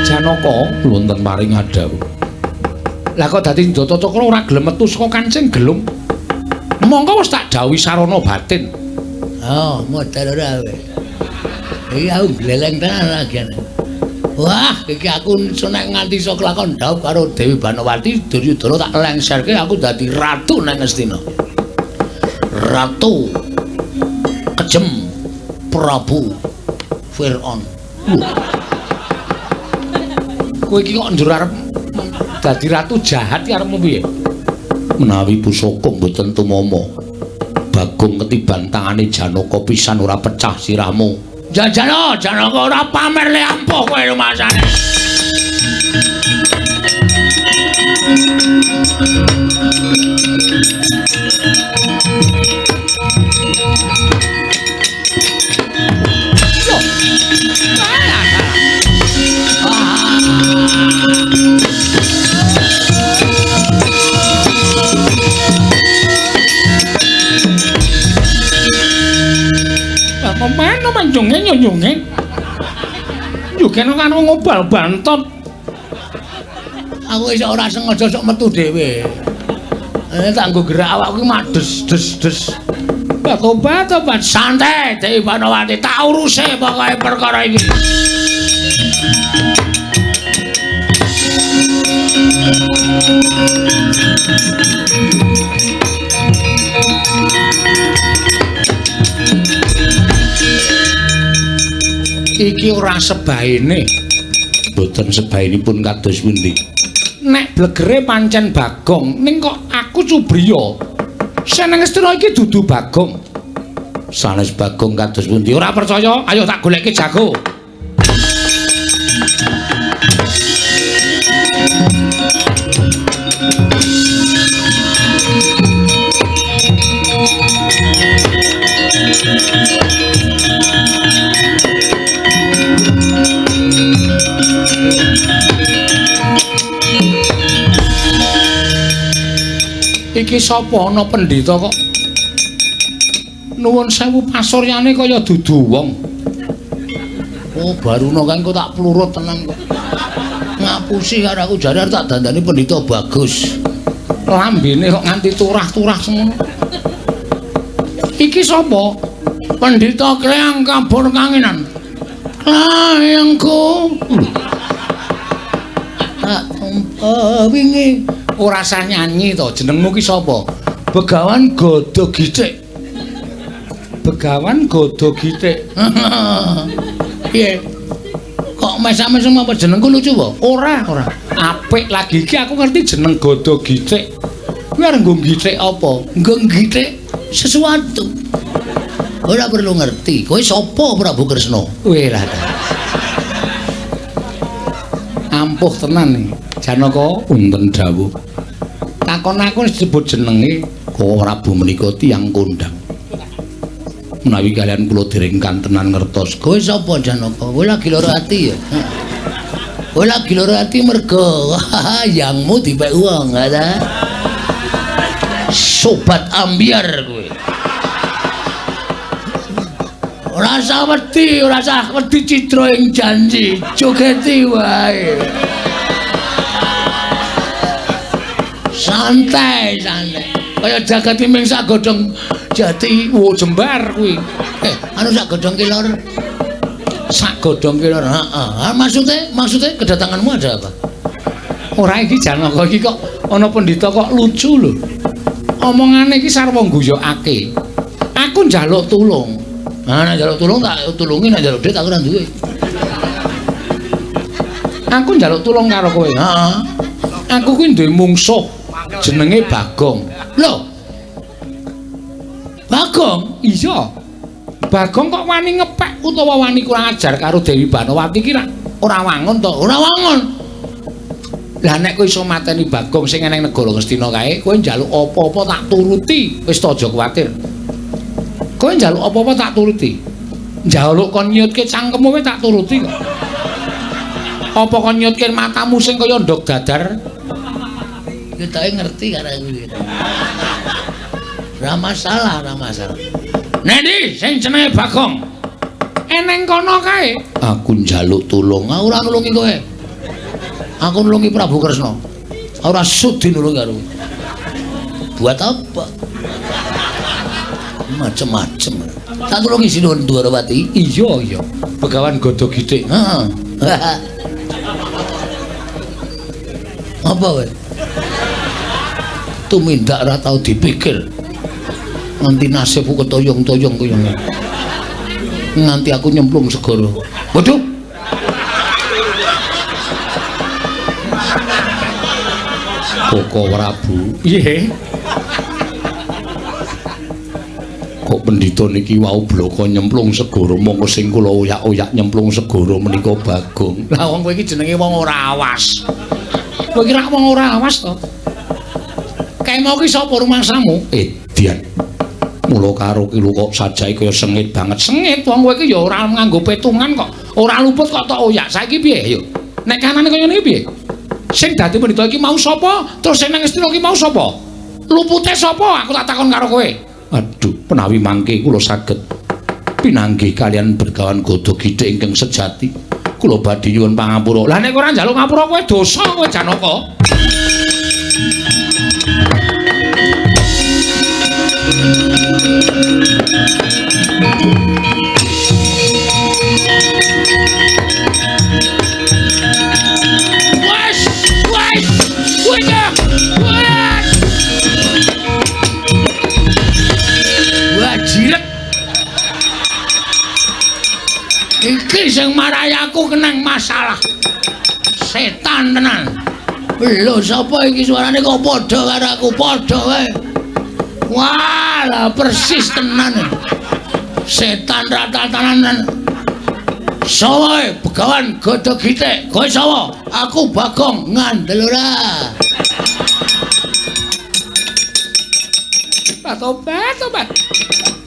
Janaka wonten paring adhawu. Lah kok dadi senjata cakra ora gelem metu saka kancing gelung. Mongko wis tak dawuhi sarana batin. Oh, modal ora kowe. Iki aku gleleng tenan lagi. Wah, iki aku nek nganti iso kelakon dhaup karo Dewi Banowati, Duryudana tak lengserke aku dadi ratu nang Ngastina. Ratu kejem Prabu Firaun. Kowe iki kok njur arep dadi ratu jahat ki arepmu piye? Menawi pusaka mboten tumama, Bagong ketiban tangane Janaka pisan ora pecah sirahmu. Janaka ora pamer le ampuh kowe rumasane. Pemain manjunge nyonyonge. Yo kene karo ngobal bantot. Aku wis ora sengaja sok metu dhewe. Tak nggo gerak awakku mak des. Tobat santai Dewi Banowati tak uruse pokoke perkara iki. Iki ora sebaene. Mboten sebaenipun kados pundi. Nek blegere pancen Bagong, ning kok aku Cubriya. Seneng Astina iki dudu Bagong. Sanes Bagong kados pundi? Ora percaya? Ayo tak goleki jago. Iki sapa ana pendhita kok nuwun sewu pasuryane kaya dudu wong. Oh baruna kan kok tak plurut tenan kok. Ngapusi karo aku jare tak dandani pendhita bagus. Lambene kok nganti turah-turah semono. Iki sapa? Pendhita Klayang Kabur Kangenan. Klayangku. Wingi ora sah nyanyi to, jenengmu ki sapa? Begawan Gada Gicik. Begawan Gada Gicik. Piye? Kok mesam-mesem apa jenengku lucu apa? Ora. Apik lagi iki aku ngerti jeneng Gada Gicik. Kuwi arep nggo gicik apa? Nggo gicik sesuatu. Ora perlu ngerti. Kowe sapa Prabu Kresna? Weh lah. Ampuh tenan iki. Janaka wonten dawuh. Takon aku disebut jenenge Prabu menika tiyang kondang. Menawi kalian kula dereng kantenan ngertos. Kowe sapa Janaka? Kowe lagi lara ati ya? Kowe lagi lara ati mergo yangmu dipek wong, ta? Sobat ambiar kowe. Ora usah wedi citra ing janji, jogeti wae. Santai. Kaya jagati ming sak godhong jati jembar kuwi. Anu sak godhong kilor. Sak godhong kilor. Heeh. Maksudnya kedatanganmu ada apa? Ora iki Janaka iki kok ana pendhita kok lucu lho. Omongane iki sarwa guyokake. Aku njaluk tulung. Nah, nek njaluk tulung tak tulungi, nek njaluk dhuwit aku ora duwe. Aku njaluk tulung karo kowe. Heeh. Aku kuwi duwe mungsuh jenenge Bagong. Lho. Bagong? Iya. Bagong kok wani ngepek utawa wani kurang ajar karo Dewi Banowati ki ora wangun to? Ora wangun. Lah nek kowe iso mateni Bagong sing eneng negara Ngastina kae, kowe njaluk apa-apa tak turuti. Wis to aja kuwatir. Kowe njaluk apa-apa tak turuti. Njaluk kon nyutke cangkemmu kowe tak turuti kok. Apa kon nyutke matamu sing kaya ndok dadar? Ketoke ngerti karo kuwi. Ora masalah, ora masalah. Nendi sing jenenge Bagong? Eneng kono kae. Aku njaluk tulung, aku ora nulungi kowe. Aku nulungi Prabu Kresna. Ora sudi nulung karo kowe. Buat apa? Macem-macem. Tak tulungi Sinuwun Dwarawati. Iya. Begawan Godho Githik. Heeh. Apa kowe? Tumindak ora tau dipikir. Nganti nasibku ketoyong-toyong kaya ngene. Nganti aku nyemplung segara. Waduh. Koko Prabu. Piye? Kok pendhita niki wau bloko nyemplung segara mongko sing kula oyak-oyak nyemplung segara menika Bagong. Lah wong kowe iki jenenge wong ora awas. Kowe kira wong ora awas to? Kae mau ki sapa rumangsamu? Edian. Mula karo ki lho kok sajae kaya sengit banget. Sengit wong kowe iki ya ora nganggo petungan kok. Ora luput kok tok oyak. Saiki piye yo? Nek kanane kaya ngene piye? Sing dadi pendhita iki mau sapa? Terus sing nang Ngastina iki mau sapa? Lupute sapa? Aku tak takon karo kowe. Aduh, penawi mangke kula saged pinanggih kalian Begawan Godho Githik ingkang sejati. Kula badhe nyuwun pangapura. Lah nek ora njaluk ngapura kowe dosa kowe Janaka. Iki sing marahi aku kenang masalah. Setan tenan. Lho sapa iki suarane kok padha karo aku padha wae. Wah, lah persis tenan. Setan rata-tanan. Sawae Begawan Godho Githik. Kowe sapa? Aku Bagong ngandel ora. Tobat.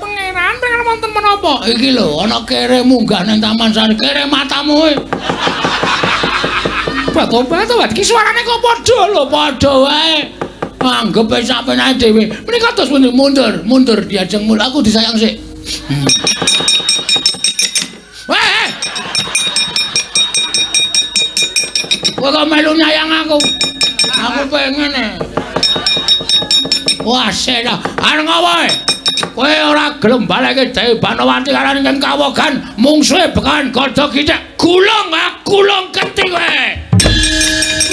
Pangeran wonten menapa? Iki lho ana kere munggah ning Taman Sari. Kere matamu kowe. Tobat. Iki suarane kok padha lho, Padha wae. Anggep ae sampeyan dhewe. Menika terus mundur diajeng mul. Aku disayang sik. Weh. Kowe kok melu nyayang aku? Aku pengen. Wah, seda. Areng apa? Kowe ora gelem baleke Dewi Banowati karo ning kawogan mungsuhe Begawan Godho Githik. Gulung keti kowe.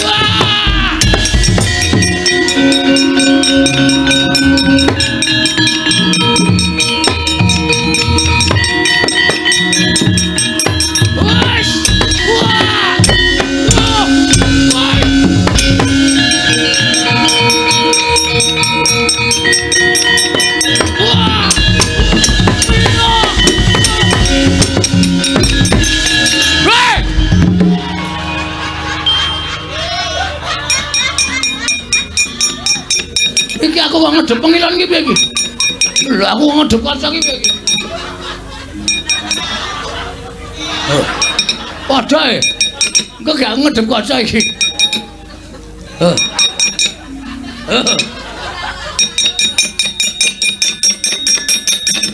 Wah! Aku kok ngedep pengilon iki piye iki? Lho aku ngedep kaca iki piye iki? Padha e. Engko gak ngedep kaca iki.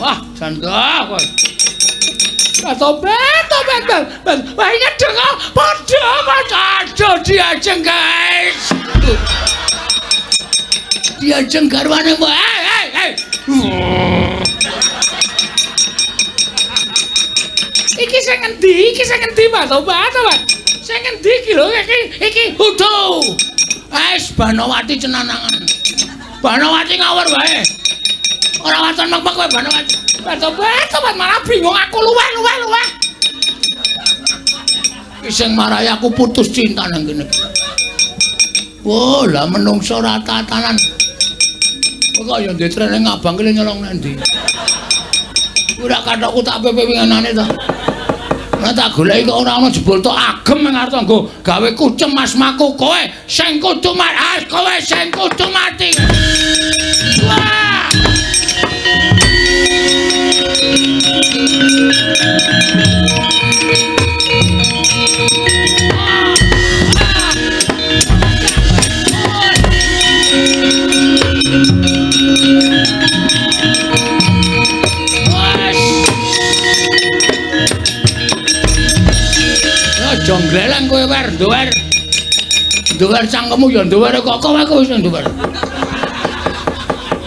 Wah, janda kok. Tobat. Wah ngedek kok padha diajeng guys. Diajeng garwane mbok. Hei. Iki sing endi, Pak? Tobat. Sing endi iki lho iki? Utuh. Banowati cenanangan. Banowati ngawur wae. Ora waton mek-mek kowe Banowati. Beto malah bingung aku luweh. Ki sing marahi aku putus cinta nang kene. Wah, lah menungso ora tatanan. Kok ya ndetren ning abang kene nyolong nang ndi? Ora kathokku tak pepe winginane to. Ora tak goleki kok ora ana jebul tok agem nang arep nggo gawe kucem asmaku kowe sing kudu mati. Kowe sing kudu mati. Wah! Jongleleng kowe wer, nduwer cangkemmu ya nduwer kok kowe wis nduwer.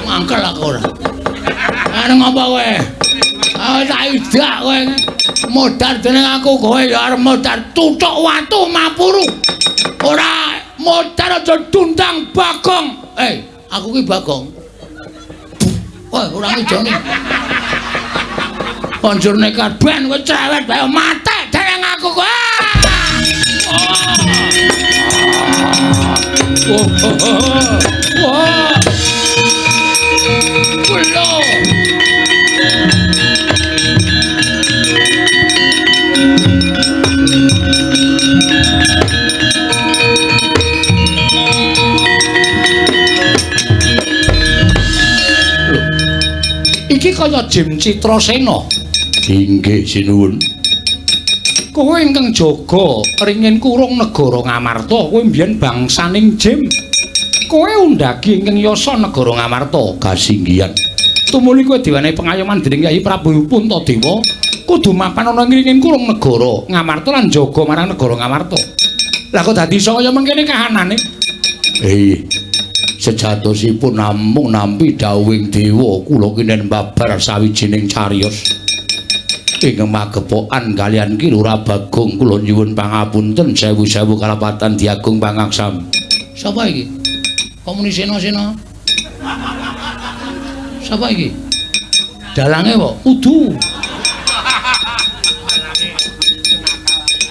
Mangkel aku ora. Arep ngapa kowe? Ah tak idak kowe. Modar dening aku kowe ya arep modar tuthuk watu mapuru. Ora modar aja dundang Bagong. Aku ki Bagong. Wah, ora ngijoni. Banjur nekat ben kowe cerewet bae mate dening aku kowe. Wah. Kulo. Iki kaya Jim Citrasena. Inggih sinuwun. Kowe ingkang jaga ringin kurung negara Ngamarta, kowe mbiyen bangsaning Jim. Kowe undhagi ingkang yasa negara Ngamarta kasinggihan. Tumuli kowe diwenehi pengayoman dening Kyai Prabu Puntadewa, kudu mapan ana ringin kurung negara Ngamarta lan jaga marang negara Ngamarta. Lah kok dadi iso kaya mengkene kahanane? Sejatosipun namung nampi dawuhing dewa kula kinen babar sawijining cariyos. Ing magepokan kaliyan Ki Lurah Bagong kula nyuwun pangapunten sewu-sewu kalapatan diagung pangaksam. Sapa iki? Komunisena. Sapa iki? Dalange kok udu.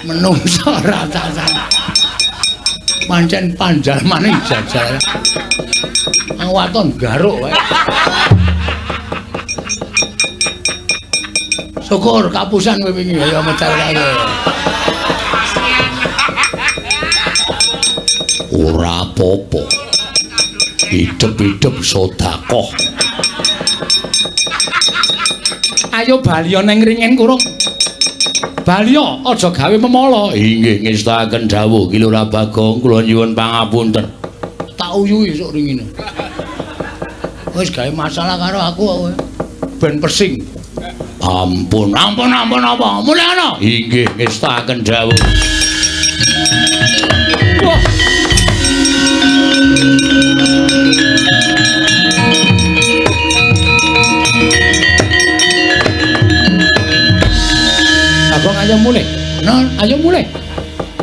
Menungso ratasan. Pancen panjal maning jajal. Waton garuk wae. Syukur kapusan kowe wingi ya mecal-mecal. Ora apa-apa. Hidup-hidup sedekah. Ayo balya ning ringin kurung. Balya aja gawe memala. Inggih ngestakaken dawuh Ki Lurah Bagong kula nyuwun pangapunten. Tak uyuhi sok ringine. Wis gawe masalah karo aku kowe. Ben pesing. Ampun apa? Mulih ana. Inggih ngestakaken dawuh. Wah. Abang ayo mulih. Nah, ayo mulih.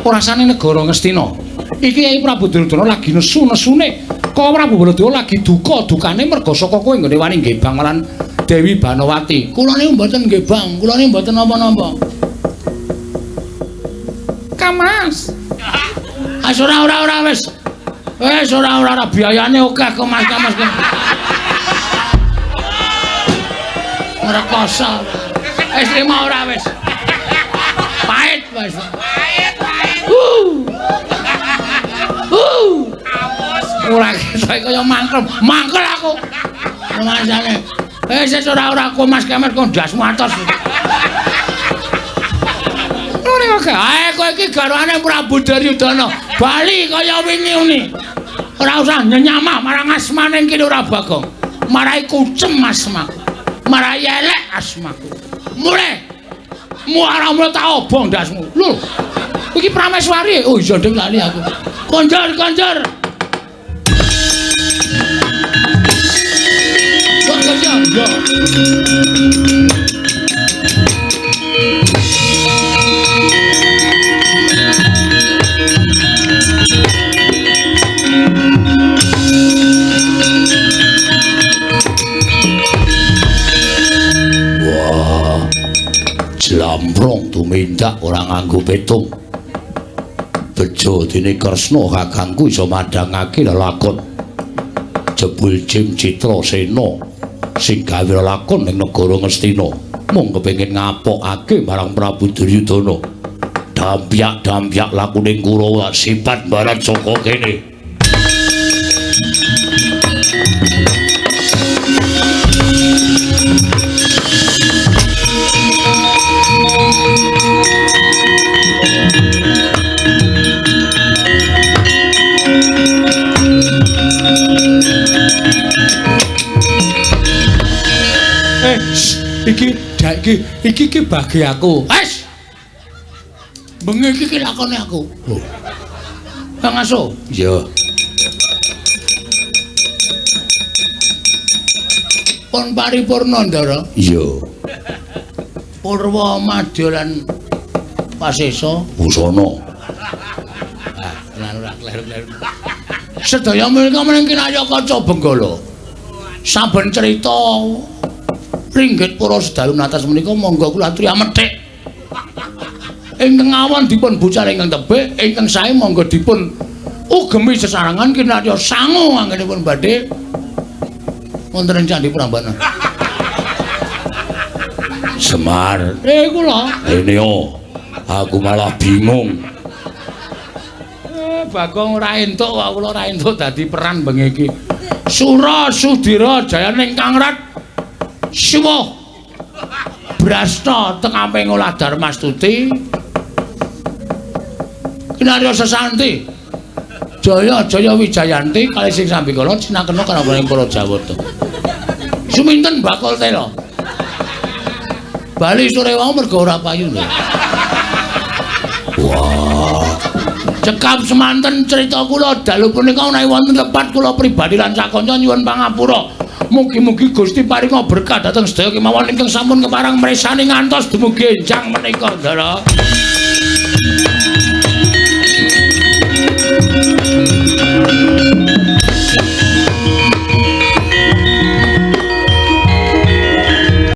Orasane negara Ngastina. Iki Kyai Prabu Duryudana lagi nesu-nesune. Kok Prabu Baladewa lagi duka-dukane merga saka kowe nggone wani ngebang lan Dewi Banowati. Kula niku mboten ngebang, kula niku mboten napa-napa. Kamas. Ora wis. Wis ora biayane akeh kok Mas Kamas. Ora kosa. Wis trima ora wis. Pahit wis. Ora kaya mangkel aku. Masane. Wis ora aku Mas Kamas kok ndasmu atos. Kowe iki garwane Prabu Duryudana. Bali kaya wingi-wingi. Ora usah nyenyamah marang asmane Ki Lurah Bagong. Marai kucem asmaku. Marai elek asmaku. Mulih. Muara tak obong ndasmu. Lho. Iki prameswari. Oh iya ndeng lali aku. Konjor. Konjor. tumindak ora nganggo petung. Bejo dene Kresna kakangku iso madhangake lelakon jebul Jim Citrasena sing gawe lelakon ning negara Ngastina. Mung kepengin ngapokake marang Prabu Duryudana. Dampyak-dampyak lakuning Kurawa sifat barat saka kene. Iki bagi aku. Wes. Bengi iki lakone aku. Oh. Kang Aso? Iya. Pun paripurna, Ndara? Iya. Purwa Madya lan Pasesa Busana. Lan ora kleru-kleru. Sedaya menika meneng kinaya kaca Benggala. Saben cerita ringgit para sedalu natas menika monggo kula aturi amethik. Ingkang awan dipun bucal ingkang tebih, ingkang sae monggo dipun ugemi sesarangan kinarya sangu anggenipun badhe wonten ing Candhi Prambanan. Semar, kula. Ini aku malah bingung. Bagong ora entuk kok kula ora entuk dadi peran bengi iki. Sura Sudira Jayane Kangrat Suwuh Brasta tengaping olah Darmastuti kinarya sesanti Jaya Wijayanti kali sing sambikala sinakena karawaning para Jawata. Suminten bakul tela. Bali sore wae mergo ora payu lho. Wah. Cekap semanten crita kula dalu punika menawi wonten lepat kula pribadi lan sakanca nyuwun pangapura. Mugi-mugi Gusti paringa berkah dhateng sedaya kemawon ingkang sampun keparang mresani ngantos dumugi enjang menika, Ndara.